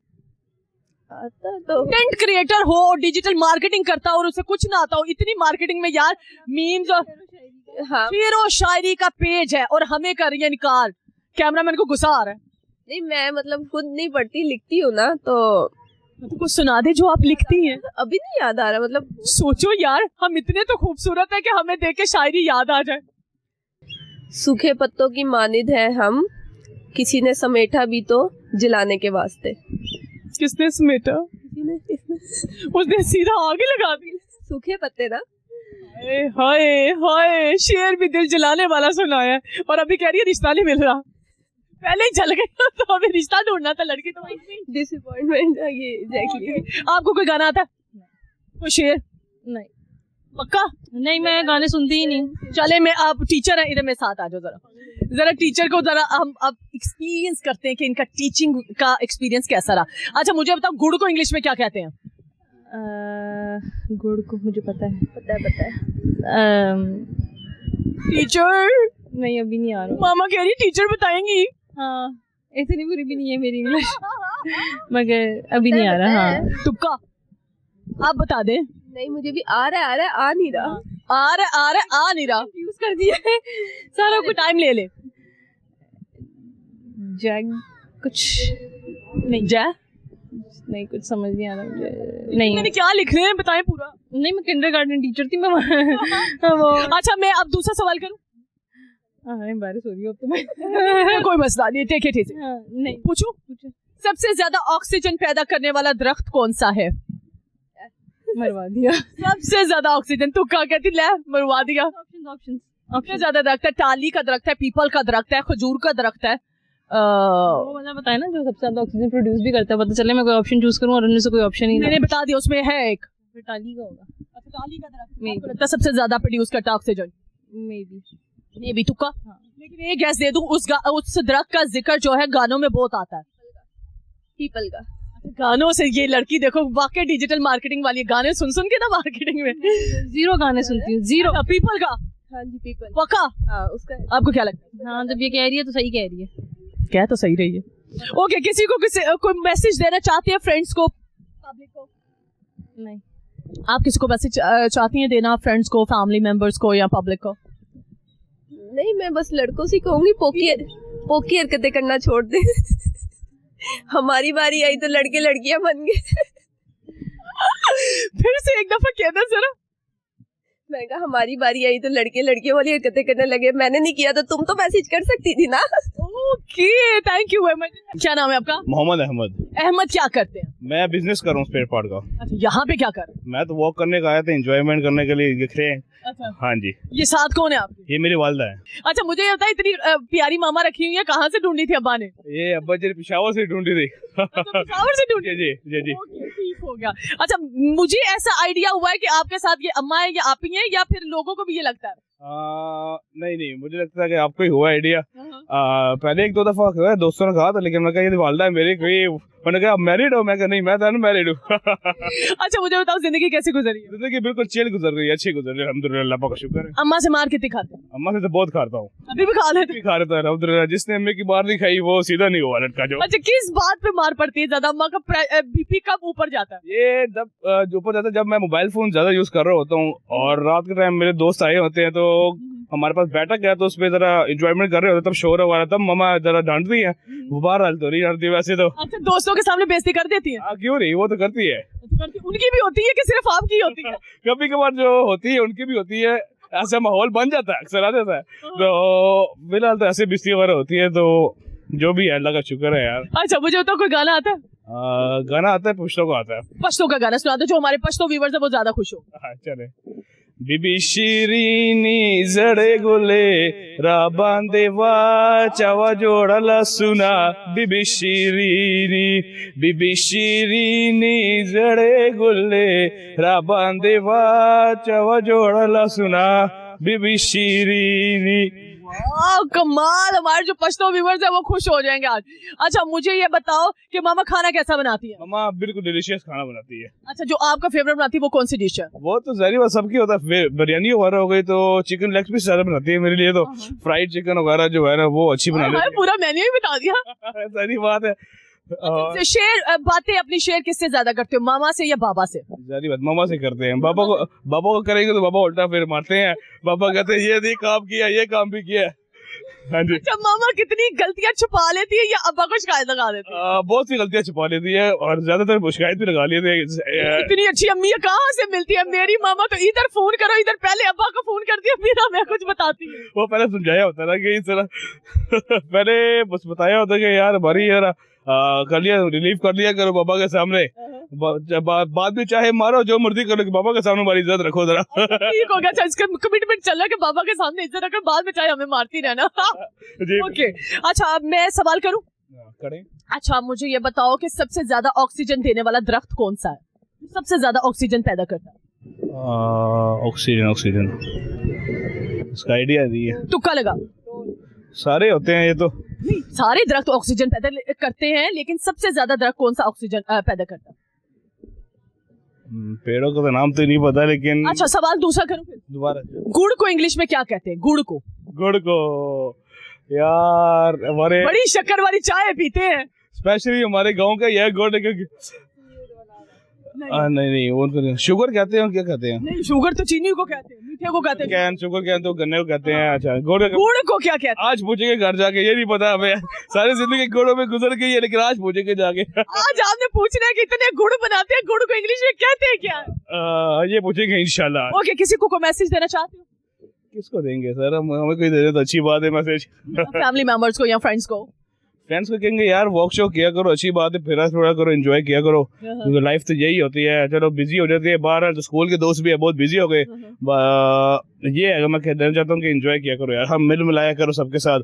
आता तो कंटेंट क्रिएटर हो, डिजिटल मार्केटिंग करता हो और उसे कुछ ना आता हो, इतनी मार्केटिंग में यार मीम्स और हाँ, शेर और शायरी का पेज है और हमें कर रही है निकाल। कैमरामैन को गुस्सा आ रहा है। नहीं मैं मतलब खुद नहीं पढ़ती, लिखती हूँ ना, तो कुछ सुना दे जो आप लिखती हैं। अभी नहीं याद आ रहा। मतलब सोचो यार, हम इतने तो खूबसूरत है कि हमें देख के शायरी याद आ जाए। सूखे पत्तों की मानिद है हम, किसी ने समेटा भी तो जलाने के वास्ते। किसने समेटा? उसने सीधा आगे लगा दी। सूखे पत्ते ना। हाय हाय, शेर भी दिल जलाने वाला सुनाया है और अभी कह रही है रिश्ता नहीं मिल रहा। पहले ही जल गई तो अभी रिश्ता ढूंढना था। लड़की तो डिसअपॉइंटमेंट है ये एग्जैक्टली। आपको कोई गाना आता है? कोई शेर? नहीं। पक्का नहीं, मैं गाने सुनती ही नहीं। चले, मैं आप टीचर हैं, इधर मेरे साथ आ जाओ जरा टीचर को जरा हम अब एक्सपीरियंस करते हैं कि इनका टीचिंग का एक्सपीरियंस कैसा रहा। अच्छा, मुझे बताओ गुड़ को इंग्लिश में क्या कहते हैं? गुड़ को मुझे पता है। टीचर? नहीं, अभी नहीं आ रहा। मामा कह रही टीचर बताएंगी। हाँ, इतनी बुरी भी नहीं है मेरी इंग्लिश, मगर अभी नहीं आ रहा। हाँ, तुक्का आप बता दें। नहीं मुझे भी आ रहा है आ नहीं रहा। आ नहीं रहा। यूज कर दिया है सारा कुछ टाइम ले ले। जैग कुछ नहीं जय नहीं, कुछ समझ नहीं आ रहा मुझे। नहीं मैंने क्या लिख रहे हैं बताएं पूरा। नहीं, मैं किंडरगार्टन टीचर थी मैं वो। अच्छा मैं अब दूसरा सवाल करूं। एम्बैरेस हो रही हूँ अब तो मैं। कोई मसला नहीं, टेक इट इजी। नहीं पूछूं? सबसे ज्यादा ऑक्सीजन पैदा करने वाला दरख्त कौन सा है? मरवा दिया। सबसे ज्यादा ऑक्सीजन तू क्या कहती? ले मरवा दिया। ऑप्शन सबसे ज्यादा दरख्त है, टाली का दरख्त है, पीपल का दरख्त है, खजूर का दरख्त है। वो वाला बताया ना जो सबसे ज्यादा ऑक्सीजन प्रोड्यूस भी करता है। पता चले मैं कोई ऑप्शन चूज करूं और उनमें से कोई ऑप्शन ही मैंने बता दिया, उसमें है एक। फिर टाली का होगा। अच्छा टाली का दरख्त Maybe. आपको लगता है सबसे ज्यादा प्रोड्यूस करता है ऑक्सीजन? मे बी तुक्का। लेकिन ये गैस दे दूं, उस दरख्त का जिक्र जो है गानों में बहुत आता है। पीपल का। गानों से ये लड़की देखो वाकई डिजिटल मार्केटिंग वाली, गाने सुन सुन के ना मार्केटिंग में। जीरो गाने सुनती हूँ, जीरो। पीपल का? हाँ जी पीपल। पक्का? हाँ उसका। आपको क्या लगता है? हाँ जब ये कह रही है तो सही कह रही है। क्या तो सही रही है। ओके, किसी को कोई मैसेज देना चाहती है फ्रेंड्स को, पब्लिक को? नहीं। आप किसी को मैसेज चाहती हैं देना, फ्रेंड्स को, फैमिली मेंबर्स को या पब्लिक को? नहीं मैं बस लड़कों से कहूंगी पोकी हरकतें करना छोड़ दे। हमारी बारी आई तो लड़के लड़कियां बन गए। फिर से एक दफा कहना जरा। मैं कहा हमारी बारी आई तो लड़के लड़कियों वाली हरकतें करने लगे। मैंने नहीं किया तो तुम तो मैसेज कर सकती थी ना। Okay, thank you very much. क्या नाम है आपका? मोहम्मद अहमद। अहमद, क्या करते हैं? मैं बिजनेस कर रहा हूँ स्पेयर पार्ट का। अच्छा, यहाँ पे क्या कर रहे हैं? मैं तो वॉक करने का आया था, एंजॉयमेंट करने के लिए दिख रहे हैं। अच्छा, हाँ जी। ये साथ कौन है आपके? ये मेरी वालदा है। अच्छा मुझे ये बताइए, इतनी प्यारी मामा रखी हुई है, कहाँ से ढूंढी थी अब्बा ने? ये अब्बा जी पिशावर से ढूंढी थी। पेशावर से ढूंढी? जी जी जी। ओके, ठीक हो गया। अच्छा मुझे ऐसा आइडिया हुआ है कि आपके साथ ये अम्मा है या आप ही हैं, या फिर लोगों को भी ये लगता है? नहीं मुझे लगता है कि आपको ही हुआ आइडिया। पहले एक दो दफा हुआ है, दोस्तों ने कहा था, लेकिन मैं कहा ये वालदा है मेरी। कोई मैंने कहा आप मैरिड हो? मैं कहा नहीं, मैं तो अनमैरिड हूँ। अच्छा मुझे बताओ, जिंदगी कैसी गुजरी है? जिंदगी बिल्कुल चिल गुजर रही है, अच्छी गुजर रही है, अल्हम्दुलिल्लाह, अल्लाह का शुक्र है। अम्मा से मार कितनी खाते हैं? अम्मा से तो बहुत खाता हूँ, अभी भी खा लेते हैं? खा रहे थे अल्हम्दुलिल्लाह। जिसने अम्मी की मार नहीं खाई वो सीधा नहीं हुआ लड़का जो। अच्छा किस बात पे मार पड़ती है ज्यादा? अम्मा का बीपी कब ऊपर जाता है? ये जब ऊपर जाता है जब मैं मोबाइल फोन ज्यादा यूज कर रहा होता हूँ और रात के टाइम मेरे दोस्त आए होते हैं तो हमारे पास बैठक है तो उसपे जरा एंजॉयमेंट कर रहे होते, तब शोर हो रहा, तब मम्मा जरा डांटती है। वो बाहर हाल तो नहीं डांटती वैसे तो। अच्छा दोस्तों के सामने बेइज्जती कर देती है? क्यों नहीं, वो तो करती है। उनकी भी होती है कि सिर्फ आपकी होती है? कभी कभार जो होती है उनकी भी होती है, ऐसा माहौल बन जाता है, अक्सर आ जाता है। तो फिलहाल तो ऐसे बिस्ती वगैरह होती है, तो जो भी है अल्लाह का शुक्र है यार। अच्छा मुझे बताओ, कोई गाना आता है? गाना आता है, पुश्तों को आता है। पश्तो का गाना सुना दो, जो हमारे पश्तो व्यूअर्स है वो ज्यादा खुश हो। हाँ चले। बीबी शिरीनी जड़े गोले राबांदे वा चावा जोड़ला सुना। बीबी शिरीनी जड़े गोले राबांदे वा चावा जोड़ला सुना। बीबी शिरीनी। वाह कमाल, हमारे जो पश्तो व्यूअर्स है वो खुश हो जाएंगे आज। अच्छा मुझे ये बताओ कि मामा खाना कैसा बनाती है? मामा बिल्कुल डिलीशियस खाना बनाती है। अच्छा जो आपका फेवरेट बनाती है वो कौन सी डिश है? वो तो जाहिर बात सबकी होता है, बिरयानी वगैरह हो गई तो चिकन लेग पीस ज्यादा बनाती है मेरे लिए तो। फ्राइड चिकन वगैरह जो है ना वो अच्छी बना लेती है। पूरा मेन्यू ही बता दिया। सारी बात है। अच्छा, शेयर बातें अपनी शेयर किससे ज्यादा करते हो, मामा से या बाबा से? जारी बात मामा से करते हैं। बाबा को करेंगे तो बाबा उल्टा फिर मारते हैं। बाबा कहते हैं ये काम किया, ये काम भी किया। हाँ जी। अच्छा मामा कितनी गलतियां छुपा लेती है या अब्बा को शिकायत लगा देती है? बहुत सी गलतियां छुपा लेती है और ज्यादातर शिकायत भी लगा लेती है। इतनी अच्छी अम्मी कहाँ से मिलती है? मेरी मामा तो इधर फोन करो, इधर पहले अब्बा को फोन करती है, फिर हमें कुछ बताती है। वो पहले समझाया होता ना कि इस तरह पहले बस बताया होता कि यार हमारी यार कर लिया, रिलीव कर लिया करो बाबा के सामने। बाद में चाहे मारो जो मर्जी करो, कि बाबा के सामने हमारी इज्जत रखो जरा। ठीक हो गया। अच्छा इसका कमिटमेंट चल रहा है कि बाबा के सामने इज्जत रखो, बाद में चाहे हमें मारती रहना। ओके अच्छा अब मैं सवाल करूं? करें। अच्छा मुझे ये बताओ कि सबसे ज्यादा ऑक्सीजन देने वाला दरख्त कौन सा है, सबसे ज्यादा ऑक्सीजन पैदा करता है? ऑक्सीजन इसका आइडिया नहीं है। तुक्का लगा। सारे होते हैं ये तो। नहीं सारे दरख्त ऑक्सीजन पैदा करते हैं, लेकिन सबसे ज्यादा दरख्त कौन सा ऑक्सीजन पैदा करता है? पेड़ों का तो नाम तो नहीं पता, लेकिन अच्छा सवाल दूसरा करूं फिर? दोबारा। गुड़ को इंग्लिश में क्या कहते हैं? गुड़ को यार हमारे बड़ी शक्कर वाली चाय पीते हैं। स्पेशली हमारे गांव का यह गुड़, क्योंकि नहीं वो उनको शुगर कहते हैं, क्या कहते हैं? नहीं, शुगर तो चीनी को कहते हैं, मीठे को कहते हैं। कैन शुगर कैन तो गन्ने को कहते हैं। अच्छा, गुड़ को क्या कहते हैं? आज पूछेंगे घर जाके, ये नहीं पता हमें। सारी जिंदगी गुड़ों में गुजर गई है, लेकिन आज पूछेंगे जाके। आज आपने पूछना है कि इतने गुड़ बनाते हैं, गुड़ को इंग्लिश में कहते हैं क्या? ये पूछेंगे इंशाल्लाह। ओके, किसी को मैसेज देना चाहते हो? किसको देंगे सर, हमें कोई दे दे तो अच्छी बात है मैसेज। फैमिली मेंबर्स को या फ्रेंड्स को? फ्रेंड्स को कहेंगे यार वॉक शो किया करो, अच्छी बात है, फिर थोड़ा करो, एंजॉय किया करो, क्योंकि लाइफ तो यही होती है। चलो बिजी हो जाती है बाहर, तो स्कूल के दोस्त भी है बहुत बिजी हो गए। ये है मैं कहना चाहता हूँ कि एंजॉय किया करो यार, हम मिल मिलाया करो सबके साथ,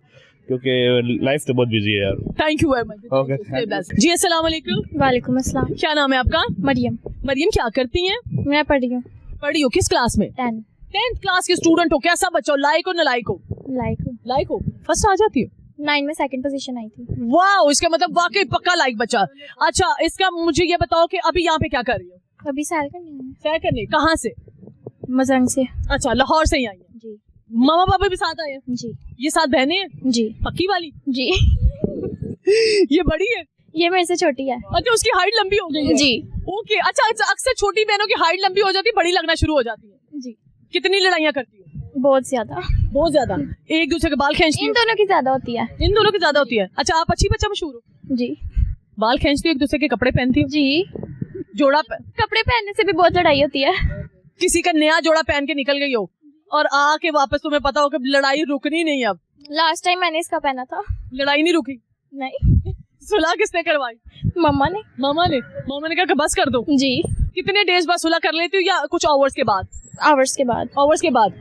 क्योंकि लाइफ तो बहुत बिजी है यार। Thank you very much. Okay जी अस्सलाम वालेकुम। वालेकुम अस्सलाम। क्या नाम है आपका? मरियम। मरियम, क्या करती हैं? मैं पढ़ी हूँ। पढ़ी हो? किस क्लास में? 10th क्लास के स्टूडेंट हो? कैसा बच्चा हो? लाइक हो नालायक हो? लाइक हो। फर्स्ट आ जाती हो? 9 में 2nd पोजीशन आई थी। वाह, इसका मतलब वाकई पक्का लाइक बच्चा। अच्छा, इसका मुझे ये बताओ कि अभी यहाँ पे क्या कर रही हो? अभी सैर करने। सैर करने? कहाँ से? मजंग से। अच्छा, लाहौर से ही आई है। जी। मामा पापा भी साथ आए हैं? जी। ये साथ बहनें हैं? जी। पक्की वाली? जी। ये बड़ी है? ये मेरे से छोटी है। अच्छा, उसकी हाइट लंबी हो गई है? जी। ओके। अच्छा, अक्सर छोटी बहनों की हाइट लंबी हो जाती है, बड़ी लगना शुरू हो जाती है। जी। कितनी लड़ाइयाँ करती हो? बहुत ज्यादा। बहुत ज्यादा। एक दूसरे के बाल खींचती इन हो? दोनों की ज्यादा होती है। इन दोनों की ज्यादा होती है। अच्छा, आप अच्छी बच्चा मशहूर हो? जी। बाल खींचती हो, एक दूसरे के कपड़े पहनती हो? जी। जोड़ा कपड़े पहनने से भी बहुत लड़ाई होती है। किसी का नया जोड़ा पहन के निकल गई हो और आके वापस तुम्हें पता हो कि लड़ाई रुकनी नहीं। अब लास्ट टाइम मैंने इसका पहना था। लड़ाई नहीं रुकी? नहीं। सुलह किसने करवाई? मम्मा ने। मामा ने कहा कि बस कर दो। जी। कितने डेज बाद सुलह कर लेती हो या कुछ आवर्स के बाद? आवर्स के बाद। आवर्स के बाद।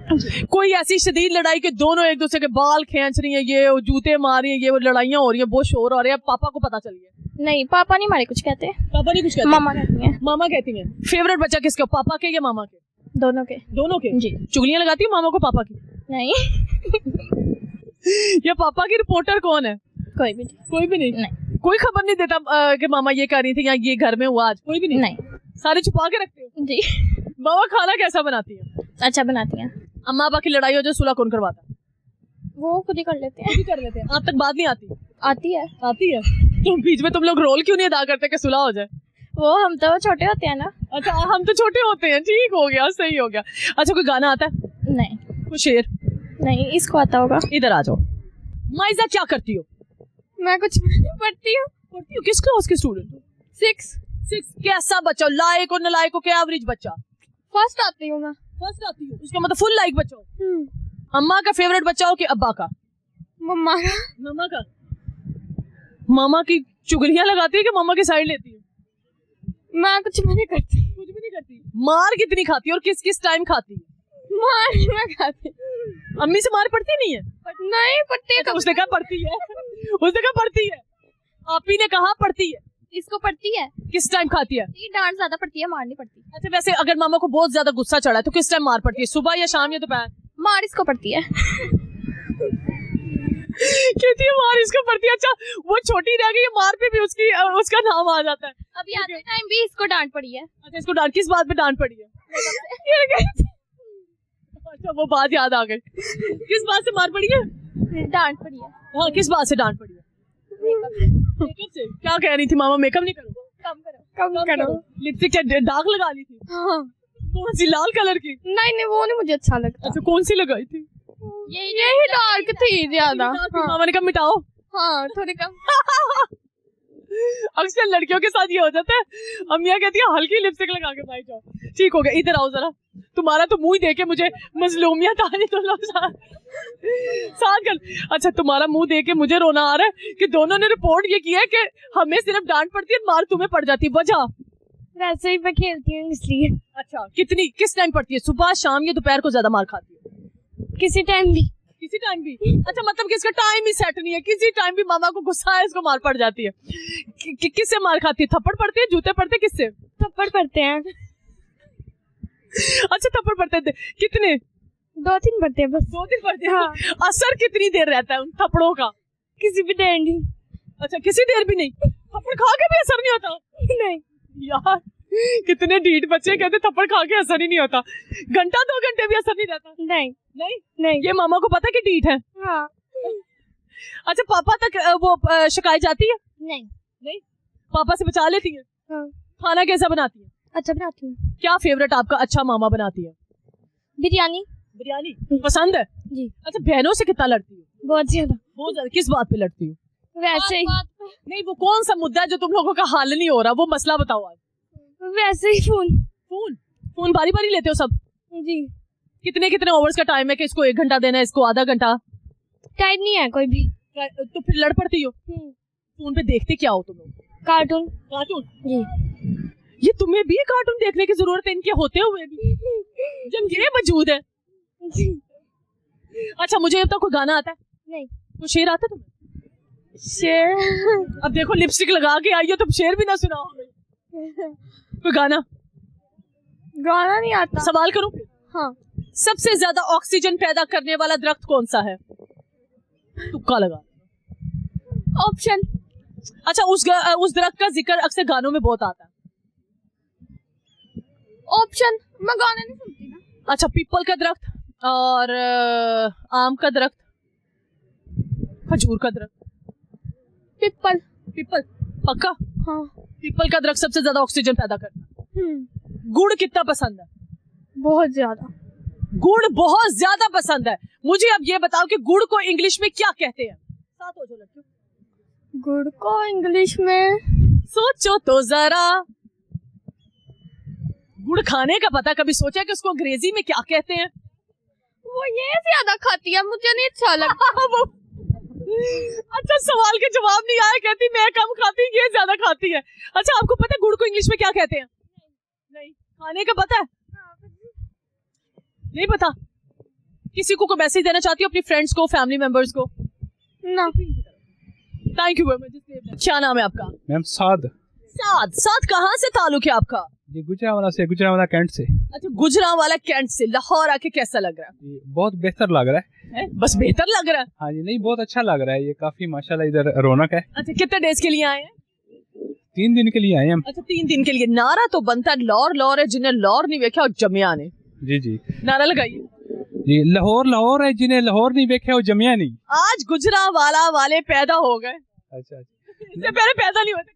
कोई ऐसी शदीद लड़ाई के दोनों एक दूसरे के बाल खींच रही हैं, ये वो जूते मार रही हैं, ये वो लड़ाइयाँ हो रही हैं, बहुत शोर हो रहा है, पापा को पता चल गया? नहीं, पापा नहीं हमारे कुछ कहते। पापा नहीं कुछ कहते? मामा कहती हैं। मामा कहती हैं। फेवरेट बच्चा किसका, पापा के या मामा के? दोनों के। दोनों के? जी। चुगलियां लगाती हो मामा को पापा की? नहीं। ये पापा की रिपोर्टर कौन है? कोई भी नहीं। कोई भी नहीं। कोई खबर नहीं देता कि मामा ये कर रही थी या ये घर में हुआ आज? कोई भी नहीं। सारे छुपा के रखते हो? जी। मामा खाना कैसा बनाती है? अच्छा बनाती हैं। अम्मा पापा की लड़ाई हो जो सुलह कौन करवाता है? वो खुद ही कर लेते हैं। खुद ही कर लेते हैं। आप तक बात नहीं आती? आती है। आती है। तो बीच में तुम लोग रोल क्यों नहीं अदा करते कि सुलह हो जाए? वो हम तो छोटे होते हैं ना। अच्छा, हम तो छोटे होते हैं। ठीक हो गया, सही हो गया। अच्छा, कोई गाना आता है? नहीं। कोई शेर? नहीं, इसको आता होगा। इधर आ जाओ। माइजा, क्या करती हो? मैं कुछ पढ़ती हूँ। पढ़ती हो? किस क्लास के स्टूडेंट हो? 6। कैसा बच्चा? लायक और नालायक हो क्या? एवरेज बच्चा? फर्स्ट आती हूँ मैं। फर्स्ट आती हो? उसका मतलब फुल लाइक बच्चा हो? अम्मा का फेवरेट बच्चा हो कि अब्बा का? मम्मा का। मामा का? मामा की चुगलियां लगाती है कि मामा की साइड लेती है? मैं कुछ भी नहीं करती। कुछ भी नहीं करती। मार कितनी खाती है और किस किस टाइम खाती है? मार मैं खाती। अम्मी से मार पड़ती नहीं है? नहीं पड़ती। तो उसने कहा पड़ती है। उसने कहा पड़ती है। आप ही ने कहा पड़ती है। इसको पड़ती है। किस टाइम खाती है? डांट ज्यादा पड़ती है, मार नहीं पड़ती। अच्छा, वैसे अगर मामा को बहुत ज्यादा गुस्सा चढ़ा है तो किस टाइम मार पड़ती है? सुबह या शाम या दोपहर? मार इसको पड़ती है। कहती है मार इसको पड़ती है। अच्छा, वो छोटी रह गई, मार पे भी उसका नाम आ जाता है। अभी आते टाइम भी इसको डांट पड़ी है। अच्छा, इसको डांट किस बात पे डांट पड़ी है? अच्छा, वो बात याद आ गई। किस बात से मार पड़ी है? डांट पड़ी है। हाँ, किस बात से डांट पड़ी है? मेकअप से। क्या कह रही थी मामा? मेकअप नहीं करो? कम करो। लिपस्टिक क्या दाग लगा ली थी? हाँ। कौन सी, लाल कलर की? नहीं, वो नहीं मुझे अच्छा लगता। अच्छा, कौन सी लगाई थी? यही डार्क थी ज्यादा। मामा ने कहा मिटाओ। हाँ, थोड़ी कम। अक्सर लड़कियों के साथ ये हो जाता है, अम्मियाँ कहती है हल्की लिपस्टिक लगा के भाई जाओ। ठीक हो गया, इधर आओ जरा। तुम्हारा तो मुंह देख के मुझे मजलूमियत आ रही। तुम लोग साथ कर। अच्छा, तुम्हारा मुंह देख के मुझे रोना आ रहा है कि दोनों ने रिपोर्ट ये किया है कि हमें सिर्फ डांट पड़ती है, मार तुम्हें पड़ जाती है। वजह? वैसे ही मैं खेलती हूँ इसलिए। अच्छा, किस टाइम पड़ती है? सुबह, शाम या दोपहर को ज्यादा मार खाती है? किसी टाइम भी। किसी टाइम भी? अच्छा, मतलब कि इसका टाइम ही सेट नहीं है, किसी टाइम भी मामा को गुस्सा है इसको मार पड़ जाती है। किससे मार खाती है? थप्पड़ पड़ते हैं, जूते पड़ते, किससे? थप्पड़ पड़ते हैं। अच्छा, थप्पड़ पड़ते हैं। कितने? 2-3 पड़ते हैं बस। 2-3 पड़ते हैं? हाँ। असर कितनी देर रहता है उन थप्पड़ों का? किसी भी देर नहीं। अच्छा, किसी देर भी नहीं? थप्पड़ खा के भी असर नहीं होता? नहीं यार, कितने ढीठ बच्चे कहते थप्पड़ खा के असर ही नहीं होता। घंटा 2 घंटे भी असर नहीं रहता? नहीं। ये मामा को पता कि ढीठ है? हाँ। अच्छा, पापा तक वो शिकायत जाती है? नहीं। पापा से बचा लेती है? हाँ। खाना कैसा बनाती है? अच्छा बनाती हूँ। क्या फेवरेट आपका अच्छा मामा बनाती है? बिरयानी। बिरयानी पसंद है जी। अच्छा, बहनों से कितना लड़ती हो? बहुत ज्यादा। बहुत ज्यादा। किस बात पे लड़ती हो? वैसे ही। नहीं, वो कौन सा मुद्दा है जो तुम लोगों का हल नहीं हो रहा, वो मसला बताओ आज। वैसे ही फोन। फोन बारी बारी लेते हो सब? जी। कितने कितने ओवर्स का टाइम है कि इसको 1 घंटा देना है, इसको आधा घंटा? टाइम नहीं है कोई भी। तो फिर लड़ पड़ती हो? फोन पे देखते क्या हो तुम लोग? कार्टून। कार्टून? जी। ये तुम्हें भी कार्टून देखने की जरूरत है इनके होते हुए भी, जब ये मौजूद है? अच्छा, मुझे अब तक कोई गाना आता है? नहीं। तो शेर आता है तुम्हें? शेर। अब देखो लिपस्टिक लगा के आई हो, तुम शेर भी ना सुनाओ हमें। कोई गाना? गाना नहीं आता। सवाल करूं? हाँ। सबसे ज्यादा ऑक्सीजन पैदा करने वाला दरख्त कौन सा है? तुक्का लगा। ऑप्शन। अच्छा, उस दरख्त का जिक्र अक्सर गानों में बहुत आता है। ऑप्शन। मैं गाना नहीं सुनती ना। अच्छा, पीपल का दरख्त और आम का दरख्त, खजूर का दरख्त। पीपल। पीपल पक्का? हाँ। पीपल का दरख्त सबसे ज्यादा ऑक्सीजन पैदा करता है। गुड़ कितना पसंद है? बहुत ज्यादा। गुड़ बहुत ज्यादा पसंद है। मुझे अब ये बताओ कि गुड़ को इंग्लिश में क्या कहते हैं? साथ हो जो लड़कियों। गुड़ को इंग्लिश में सोचो तो जरा। गुड़ खाने का पता, कभी सोचा कि उसको अंग्रेजी में क्या कहते हैं? वो ये ज्यादा खाती है, मुझे नहीं अच्छा लगता। अच्छा, सवाल के जवाब नहीं आया, कहती मैं कम खाती, ये ज्यादा खाती है। अच्छा, आपको पता है गुड़ को इंग्लिश में क्या कहते हैं? नहीं। खाने का पता है? नहीं पता? किसी को मैसेज देना चाहती हो अपनी फ्रेंड्स को, फैमिली मेंबर्स को? ना। Thank you very much. क्या नाम है आपका? मैम साद। साद कहाँ से ताल्लुक है आपका? जी गुजरावाला से, गुजरावाला कैंट से। अच्छा, गुजरावाला कैंट से। लाहौर आके कैसा लग रहा है? बहुत बेहतर लग रहा है। बस बेहतर लग रहा है? हाँ जी, नहीं बहुत अच्छा लग रहा है, ये काफी माशाल्लाह इधर रौनक है। अच्छा, कितने डेज के लिए आए हैं? 3 दिन के लिए आए हम। अच्छा, 3 दिन के लिए। नारा तो बनता है लौर लौर है, जिन्हें लौर नहीं देखा और जमिया ने। जी जी। नारा लगाइए जी। लाहौर लाहौर है, जिन्हें लाहौर नहीं देखा वो जमिया नहीं। आज गुजरावाला वाले पैदा हो गए। अच्छा। इससे पहले पैदा नहीं होते?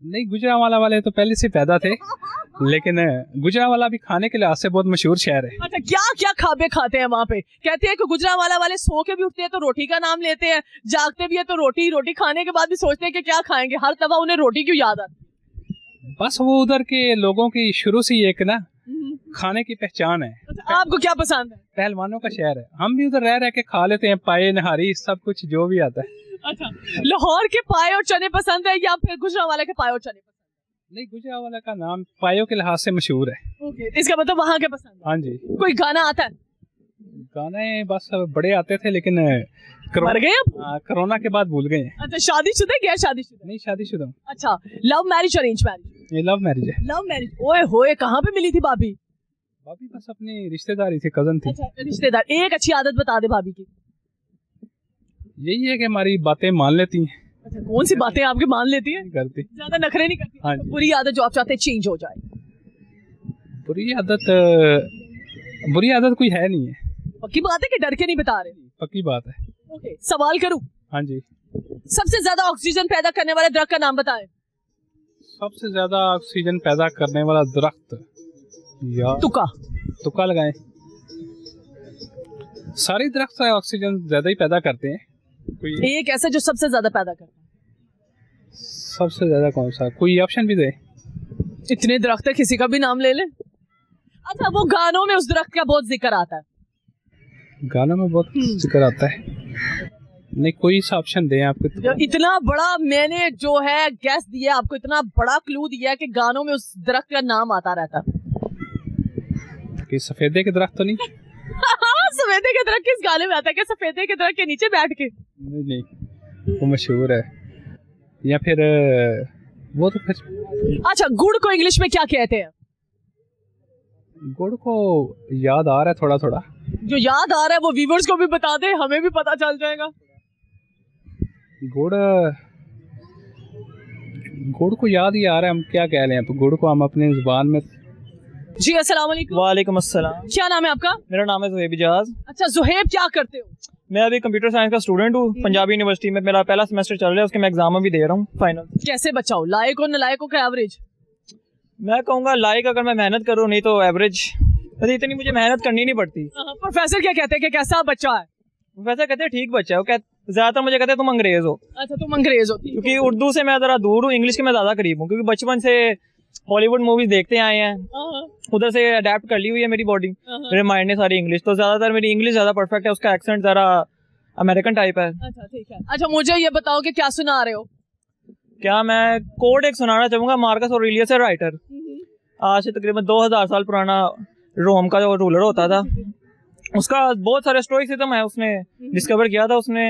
नहीं, गुजरावाला वाले तो पहले से पैदा थे, लेकिन गुजरावाला भी खाने के लिहाज से बहुत मशहूर शहर है। अच्छा, क्या क्या खाबे खाते हैं वहाँ पे? कहते हैं कि गुजरावाला वाले सो के भी उठते हैं तो रोटी का नाम लेते हैं, जागते भी है तो रोटी खाने के बाद भी सोचते हैं कि क्या खाएंगे। हर दफा उन्हें रोटी क्यों याद आती है? बस वो उधर के लोगों की शुरू से एक ना खाने की पहचान है। अच्छा, आपको क्या पसंद है? पहलवानों का शहर है, हम भी उधर रह रह के खा लेते हैं, पाए नहारी सब कुछ जो भी आता है। अच्छा, लाहौर के पाए और चने पसंद है या फिर गुजरावाला के पाए और चने पसंद है? नहीं, गुजरावाला का नाम पायों के लिहाज से मशहूर है। ओके, इसका मतलब वहाँ के पसंद है। हाँ जी। कोई गाना आता है? गाने बस बड़े आते थे, लेकिन मर गए अब? कोरोना के बाद भूल गए। अच्छा, शादीशुदा है, गैर शादीशुदा? नहीं, शादीशुदा हूँ। अच्छा, लव मैरिज अरेंज मैरिज? ये लव मैरिज है। Love marriage. ओए होए, कहाँ पे मिली थी भाभी? भाभी बस अपनी रिश्तेदारी थी, कजन थी। अच्छा, रिश्तेदार। एक अच्छी आदत बता दे भाभी की। यही है कि हमारी बातें मान लेती हैं। अच्छा, कौन सी बातें आपके मान लेती है? नहीं करती। ज्यादा नखरे नहीं करती? हाँ जी। बुरी आदत जो आप चाहते हैं चेंज हो जाए? बुरी आदत कोई है नहीं है। पक्की बात है कि डर के नहीं बता रहे? पक्की बात है। ओके, सवाल करूं? हाँ जी। सबसे ज्यादा ऑक्सीजन पैदा करने वाले दरख्त का नाम बताएं। सबसे ज्यादा ऑक्सीजन पैदा करने वाला दरख्त या तुक्का लगाएं। सारे दरख्त ऑक्सीजन ज्यादा ही पैदा करते हैं, कोई एक ऐसा जो सबसे ज्यादा पैदा करता है? सबसे ज्यादा कौन सा? कोई ऑप्शन भी दे। इतने दरख्त है, किसी का भी नाम ले ले। अच्छा, वो गानों में उस दरख्त का बहुत जिक्र आता है? गानों में बहुत जिक्र आता है? नहीं, कोई सा ऑप्शन दें आपको। इतना बड़ा मैंने जो है गैस दिया आपको, इतना बड़ा क्लू दिया कि गानों में उस दरख्त का नाम आता रहता है। कि सफेदे के दरख्त तो नहीं? सफेदे के दरख्त किस गाने में आता है? क्या सफेदे के दरख्त के नीचे बैठ के? नहीं, वो मशहूर है। या फिर वो तो फिर। अच्छा, गुड़ को इंग्लिश में क्या कहते हैं? गुड़ को याद आ रहा है थोड़ा थोड़ा। जो याद आ रहा है वो व्यूअर्स को भी बता दे, हमें भी पता चल जाएगा। गुड़ को याद ही आ रहा है, हम क्या कह रहे हैं। गुड़ को हम अपने जुबान में। जी, अस्सलाम वालेकुम। वालेकुम अस्सलाम। क्या नाम है आपका? मेरा नाम है ज़ुहैब इजाज। अच्छा, ज़ुहैब, क्या करते हो? मैं अभी कंप्यूटर साइंस का स्टूडेंट हूँ, पंजाबी यूनिवर्सिटी में। मेरा पहला सेमेस्टर चल रहा है, उसके मैं एग्जाम भी दे रहा हूँ, फाइनल। कैसे बचाओ, लायक हो नलायकों का एवरेज? मैं कहूँगा लाइक अगर मैं मेहनत करूँ, नहीं तो एवरेज। वैसे इतनी मुझे मेहनत करनी नहीं पड़ती। प्रोफेसर क्या कहते हैं कि कैसा बच्चा है? वैसे कहते हैं ठीक बच्चा है, वो ज्यादातर मुझे कहते हैं तुम अंग्रेज हो। अच्छा, तुम अंग्रेज हो। क्योंकि उर्दू से मैं जरा दूर हूँ, इंग्लिश के मैं ज्यादा करीब हूँ, क्योंकि बचपन से हॉलीवुड मूवीज देखते आए हैं, उधर से अडेप्ट कर ली हुई है मेरी बॉडी, मेरे माइंड ने सारी इंग्लिश, तो ज्यादातर मेरी इंग्लिश ज्यादा परफेक्ट है, उसका एक्सेंट जरा अमेरिकन टाइप है। अच्छा, ठीक है। अच्छा, मुझे ये बताओ कि क्या सुना रहे हो? क्या मैं कोड एक सुनाना चाहूंगा। मार्कस ऑरेलियस है राइटर, आज से तकरीबन 2000 साल पुराना रोम का जो रूलर होता था, उसका बहुत सारे स्टोइसिज्म है, उसने डिस्कवर किया था। उसने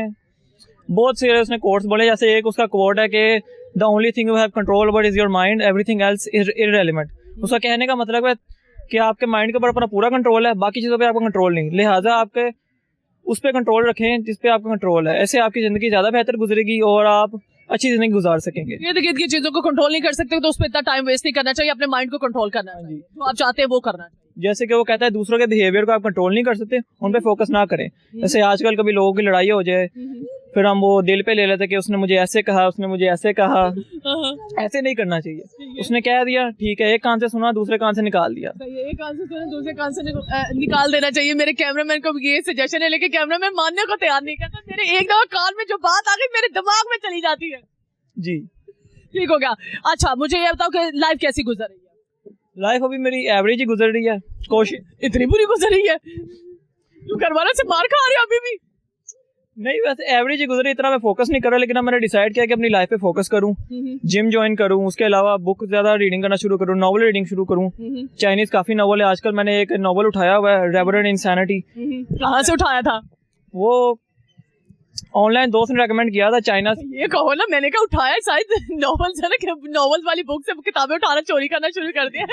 बहुत सारे उसने कोट्स बोले, जैसे एक उसका कोट है कि the only thing you have control over is your mind, everything else is irrelevant. उसका कहने का मतलब है कि आपके माइंड के ऊपर अपना पूरा कंट्रोल है, बाकी चीज़ों पे आपका कंट्रोल नहीं, लिहाजा आपके उस पर कंट्रोल रखें जिस पे आपका कंट्रोल है। ऐसे आपकी ज़िंदगी ज़्यादा बेहतर गुजरेगी और आप अच्छी ज़िंदगी गुजार सकेंगे। इर्द गिर्द की चीज़ों को कंट्रोल नहीं कर सकते तो उस पर इतना टाइम वेस्ट नहीं करना चाहिए, अपने माइंड को कंट्रोल करना चाहिए, जो आप चाहते हैं वो करना चाहिए। जैसे कि वो कहता है दूसरों के बिहेवियर को आप कंट्रोल नहीं कर सकते, उन पे फोकस ना करें। जैसे आजकल कभी लोगों की लड़ाई हो जाए, फिर हम वो दिल पे ले लेते कि उसने मुझे ऐसे कहा, उसने मुझे ऐसे कहा। ऐसे नहीं करना चाहिए। उसने कह दिया ठीक है, एक कान से सुना दूसरे कान से निकाल दिया। एक कान से सुना दूसरे कान से निकाल देना चाहिए। मेरे कैमरामैन को ये सजेशन है, लेकिन कैमरामैन मानने को तैयार नहीं करता। मेरे एक दफा कान में जो बात आ गई मेरे दिमाग में चली जाती है। जी ठीक हो गया। अच्छा, मुझे ये बताओ कि लाइफ कैसी गुजर रही है? लाइफ अभी मेरी एवरेज ही गुजर रही है। कोशिश इतनी बुरी गुजर रही है? तू घर वालों से मार खा रही है अभी भी? नहीं, वैसे एवरेज ही गुजरी, इतना मैं फोकस नहीं कर रहा, लेकिन अब मैंने डिसाइड किया कि अपनी लाइफ पे फोकस करूं, जिम ज्वाइन करूं, उसके अलावा बुक ज्यादा रीडिंग करना शुरू करूं, नॉवल रीडिंग शुरू करूं। चाइनीज काफी नॉवल है आजकल, मैंने एक नॉवल उठाया हुआ है, रेवरेंड इंसैनिटी। कहाँ से उठाया था? वो ऑनलाइन दोस्त ने रेकमेंड किया था, चाइना से। ये कहो ना, मैंने क्या उठाया, शायद नॉवेल्स है ना, नॉवेल्स वाली बुक से किताबें उठाना चोरी करना शुरू कर दिया।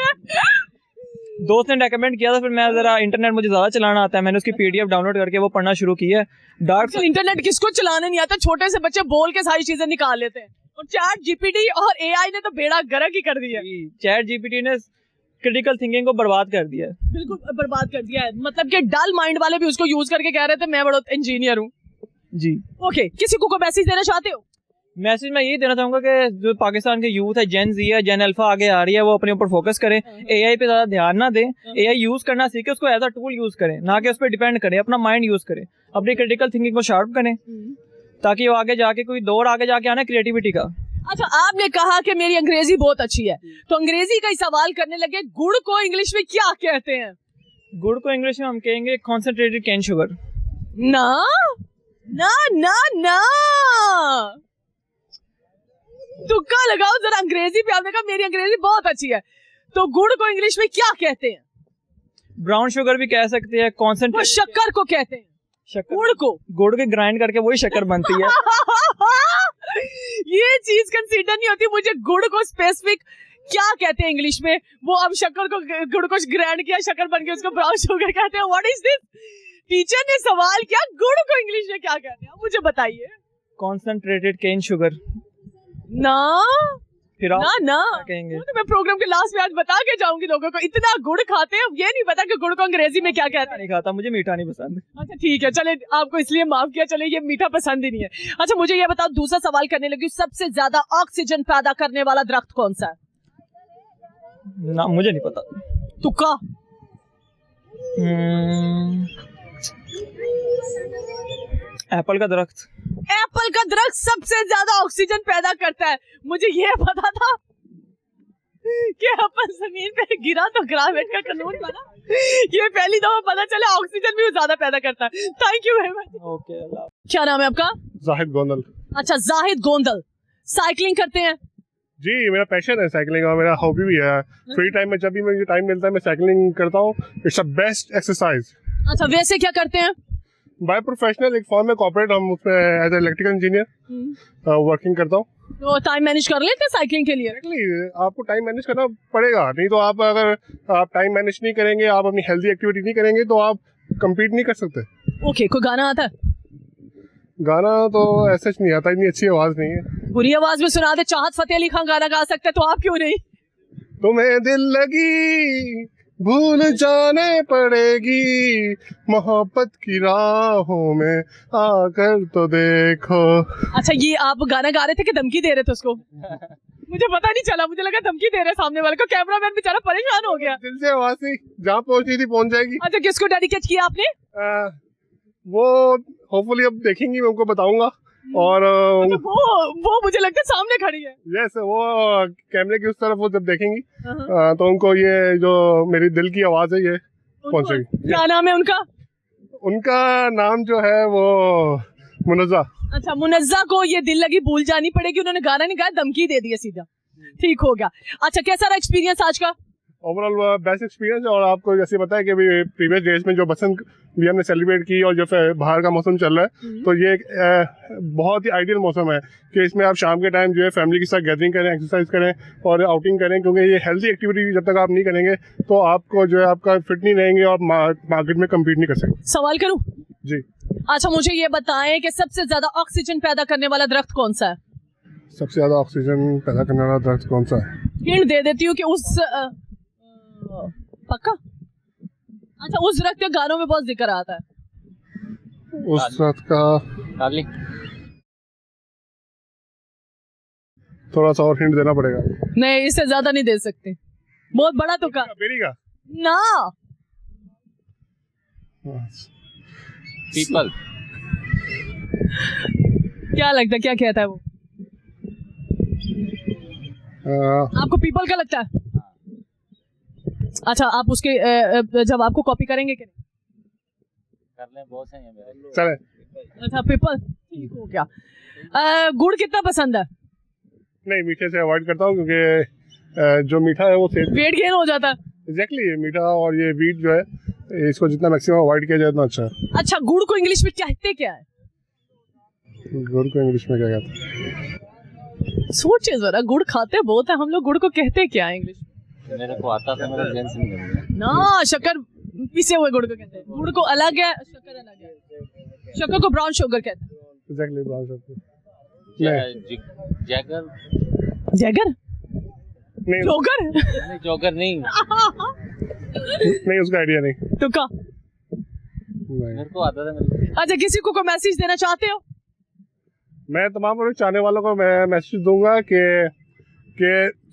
दोस्त ने रेकमेंड किया था, फिर मैं जरा इंटरनेट मुझे ज्यादा चलाना आता है, मैंने उसकी पीडीएफ डाउनलोड करके वो पढ़ना शुरू की है। डार्क इंटरनेट किसको चलाना नहीं आता? छोटे से बच्चे बोल के सारी चीजें निकाल लेते हैं, और चैट जीपीटी और एआई ने तो बेड़ा गर्क ही कर दिया। चैट जीपीटी ने क्रिटिकल थिंकिंग को बर्बाद कर दिया है। बिल्कुल बर्बाद कर दिया है। मतलब कि डल माइंड वाले भी उसको यूज करके कह रहे थे मैं बड़ा इंजीनियर हूँ। जी ओके, किसी को मैसेज देना चाहते हो? मैसेज मैं यही देना चाहूंगा कि जो पाकिस्तान के यूथ है, जेन जी है, जेन अल्फा आगे आ रही है, वो अपने ऊपर फोकस करें, एआई पे ज्यादा ध्यान ना दें, एआई यूज करना सीखे, उसको एज अ टूल यूज करें, ना कि उस पर डिपेंड करें, अपना माइंड यूज करें, अपनी क्रिटिकल थिंकिंग को शार्प करें, ताकि वो आगे जाके कोई दौर आगे जाके आना क्रिएटिविटी का। अच्छा, आपने कहा कि मेरी अंग्रेजी बहुत अच्छी है, तो अंग्रेजी का ही सवाल करने लगे, गुड़ को इंग्लिश में क्या कहते हैं? गुड़ को इंग्लिश में हम कहेंगे कॉन्सेंट्रेटेड केन शुगर। ना ना ना ना, तुक्का लगाओ जरा अंग्रेजी पे। आपने कहा मेरी अंग्रेजी बहुत अच्छी है, तो गुड़ को इंग्लिश में क्या कहते हैं? ब्राउन शुगर भी कह सकते हैं, कॉन्सेंट्रेट। शक्कर को कहते हैं। शक्कर, गुड़ को गुड़ के ग्राइंड करके वही शक्कर बनती है। ये चीज कंसीडर नहीं होती। मुझे गुड़ को स्पेसिफिक क्या कहते हैं इंग्लिश में? वो अब शक्कर को, गुड़ को ग्राइंड किया, शक्कर बन गया, उसको ब्राउन शुगर कहते हैं। What is this? टीचर ने सवाल किया, गुड़ को इंग्लिश में क्या कहते हैं? मुझे बताइए। Concentrated cane sugar. ना फिर आप ना ना कहेंगे? तो मैं प्रोग्राम के लास्ट में आज बता के जाऊंगी लोगों को, इतना गुड़ खाते हैं, ये नहीं पता कि गुड़ को अंग्रेजी में क्या कहते हैं। नहीं खाता, मुझे मीठा नहीं पसंद। अच्छा ठीक है, चले आपको इसलिए माफ किया, चले ये मीठा पसंद ही नहीं है। अच्छा मुझे ये बताओ, दूसरा सवाल करने लगी, सबसे ज्यादा ऑक्सीजन पैदा करने वाला दरख्त कौन सा है? ना मुझे नहीं पता। तुक्का? एप्पल का दरख्त। एप्पल का दरख्त सबसे ज्यादा ऑक्सीजन पैदा करता है। मुझे ये पता था कि एप्पल जमीन पे गिरा तो ग्रेविटी का कानून बना, ये पहली दफा पता चला ऑक्सीजन भी ज्यादा पैदा करता है। Thank you very much. Okay, क्या नाम है आपका? जाहिद गोंदल। अच्छा जाहिद गोंदल, साइकिलिंग करते हैं? जी, मेरा पैशन है साइकिलिंग और मेरा हॉबी भी है। फ्री टाइम में जब भी मुझे टाइम मिलता है मैं साइकिलिंग करता हूँ। It's a best exercise. अच्छा वैसे क्या करते हैं? बाय प्रोफेशनल एक फॉर्म में कॉर्पोरेट, हम उसमें एज इलेक्ट्रिकल इंजीनियर वर्किंग करता हूँ। तो टाइम मैनेज कर लेते हैं साइकिलिंग के लिए? आपको टाइम मैनेज करना पड़ेगा, नहीं तो आप अगर आप टाइम मैनेज नहीं करेंगे, आप अपनी हेल्दी एक्टिविटी नहीं करेंगे तो आप कम्पीट नहीं कर सकते। ओके, कोई गाना आता है? गाना तो ऐसा नहीं आता, इतनी अच्छी आवाज नहीं है। बुरी आवाज में सुना दे, चाहत फतेह अली खान गाना गा सकते, तो आप क्यों नहीं? तुम्हें दिल लगी भूल जाने पड़ेगी, मोहब्बत की राहों में आकर तो देखो। अच्छा, ये आप गाना गा रहे थे कि धमकी दे रहे थे उसको? मुझे पता नहीं चला, मुझे लगा धमकी दे रहे सामने वाले को। कैमरामैन बेचारा परेशान हो गया। दिल से आवाज थी, जहाँ पहुंचनी थी पहुंच जाएगी। अच्छा, किसको डेडिकेट किया आपने? वो होपफुली अब देखेंगी, मैं उनको बताऊंगा। और अच्छा, वो मुझे लगता है सामने खड़ी है। यस, वो कैमरे की उस तरफ वो जब देखेंगी तो उनको ये जो मेरी दिल की आवाज है ये पहुंचेगी। क्या नाम है उनका? उनका नाम जो है वो मुनज़्ज़ा। अच्छा, मुनज़्ज़ा को ये दिल लगी भूल जानी पड़ेगी। उन्होंने गाना नहीं गाया, धमकी दे दी है सीधा। ठीक हो गया। अच्छा, कैसा रहा एक्सपीरियंस आज का? Overall best experience. और आपको जैसे पता है कि अभी प्रीवियस डेज में जो बसंत भी हमने सेलिब्रेट की और जो बाहर का मौसम चल रहा है, तो ये एक बहुत ही आइडियल मौसम है कि इसमें आप शाम के टाइम जो है फैमिली के साथ गैदरिंग करें, एक्सरसाइज करें और आउटिंग करें, क्योंकि ये हेल्दी एक्टिविटी जब तक आप नहीं करेंगे तो आपको जो है आपका फिट नहीं रहेंगे और मार्केट में कम्पीट नहीं कर सकते। सवाल करूं? जी। अच्छा, मुझे ये बताएं कि सबसे ज्यादा ऑक्सीजन पैदा करने वाला दरख्त कौन सा है? सबसे ज्यादा ऑक्सीजन पैदा करने वाला दरख्त कौन सा है? हिंट दे देती हूँ कि उस पक्का? अच्छा, उस दरख्त के गानों में बहुत जिक्र आता है। उस दरख्त का थोड़ा सा और हिंट देना पड़ेगा। नहीं, इससे ज्यादा नहीं दे सकते। बहुत बड़ा तुक्का। बेरी का ना। पीपल। क्या लगता है, क्या कहता है वो? आपको पीपल का लगता है? अच्छा, आप उसके जब आपको कॉपी करेंगे कि नहीं? कर लें, बहुत सही है मेरे। चले। अच्छा, पीपल। ठीक हो गया। गुड़ कितना पसंद है? नहीं, मीठे से अवॉइड करता हूँ क्योंकि जो मीठा है वो वेट गेन हो जाता है। एग्जैक्टली, मीठा और ये वीट जो है इसको जितना मैक्सिमम अवॉइड किया जाए उतना अच्छा है। अच्छा, गुड़ को इंग्लिश में कहते क्या है? गुड़ को इंग्लिश में क्या कहते हैं? सोचिए जरा, गुड़ खाते बहुत है हम लोग, गुड़ को कहते क्या है इंग्लिश में? मेरे को आता था, मेरे जेंस नहीं करता ना। शक्कर पीसे हुए गुड़ को कहते हैं। गुड़ को अलग है, शक्कर अलग है। शक्कर को ब्राउन शुगर कहते हैं। Exactly, brown sugar. Jaeger. Jaeger नहीं, जोगर नहीं, जोगर नहीं। नहीं, उसका आइडिया नहीं। तो का मेरे को आता था मेरे। अच्छा, किसी को मैसेज देना चाहते हो? मैं तमाम चाहने वालों को मैं मैसेज दूंगा कि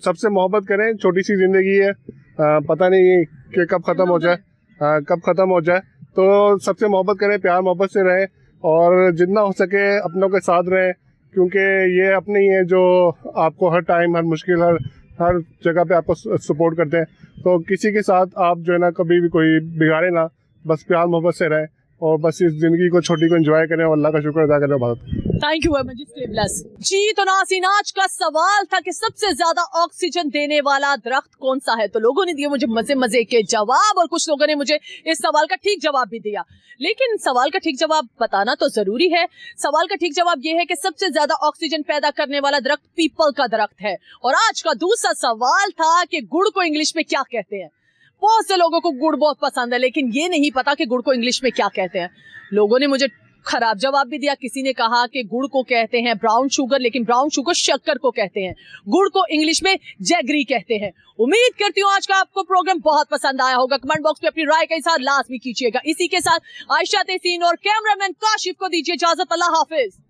सबसे मोहब्बत करें। छोटी सी जिंदगी है, पता नहीं कि कब खत्म हो जाए, तो सबसे मोहब्बत करें, प्यार मोहब्बत से रहें और जितना हो सके अपनों के साथ रहें, क्योंकि ये अपने ही है जो आपको हर टाइम, हर मुश्किल, हर जगह पे आपको सपोर्ट करते हैं। तो किसी के साथ आप जो है ना कभी भी कोई बिगाड़े ना, बस प्यार मोहब्बत से रहें और बस इस जिंदगी को छोटी को एंजॉय करें और अल्लाह का शुक्र अदा करें। बहुत thank you very much, stay blessed. जी, तो नाज़रीन, आज का सवाल था कि सबसे ज्यादा ऑक्सीजन देने वाला दरख्त कौन सा है। तो लोगों ने दिए मुझे मजे के जवाब और कुछ लोगों ने मुझे इस सवाल का ठीक जवाब भी दिया। लेकिन सवाल का ठीक जवाब बताना तो जरूरी है। सवाल का ठीक जवाब यह है कि सबसे ज्यादा ऑक्सीजन पैदा करने वाला दरख्त पीपल का दरख्त है। और आज का दूसरा सवाल था कि गुड़ को इंग्लिश में क्या कहते हैं। बहुत से लोगों को गुड़ बहुत पसंद है, लेकिन ये नहीं पता कि गुड़ को इंग्लिश में क्या कहते हैं। लोगों ने मुझे खराब जवाब भी दिया। किसी ने कहा कि गुड़ को कहते हैं ब्राउन शुगर, लेकिन ब्राउन शुगर शक्कर को कहते हैं। गुड़ को इंग्लिश में जैगरी कहते हैं। उम्मीद करती हूँ आज का आपको प्रोग्राम बहुत पसंद आया होगा। कमेंट बॉक्स में अपनी राय के साथ लाजमी कीजिएगा। इसी के साथ आयशा तहसीन और कैमरामैन काशिफ को दीजिए इजाजत। अल्लाह हाफिज।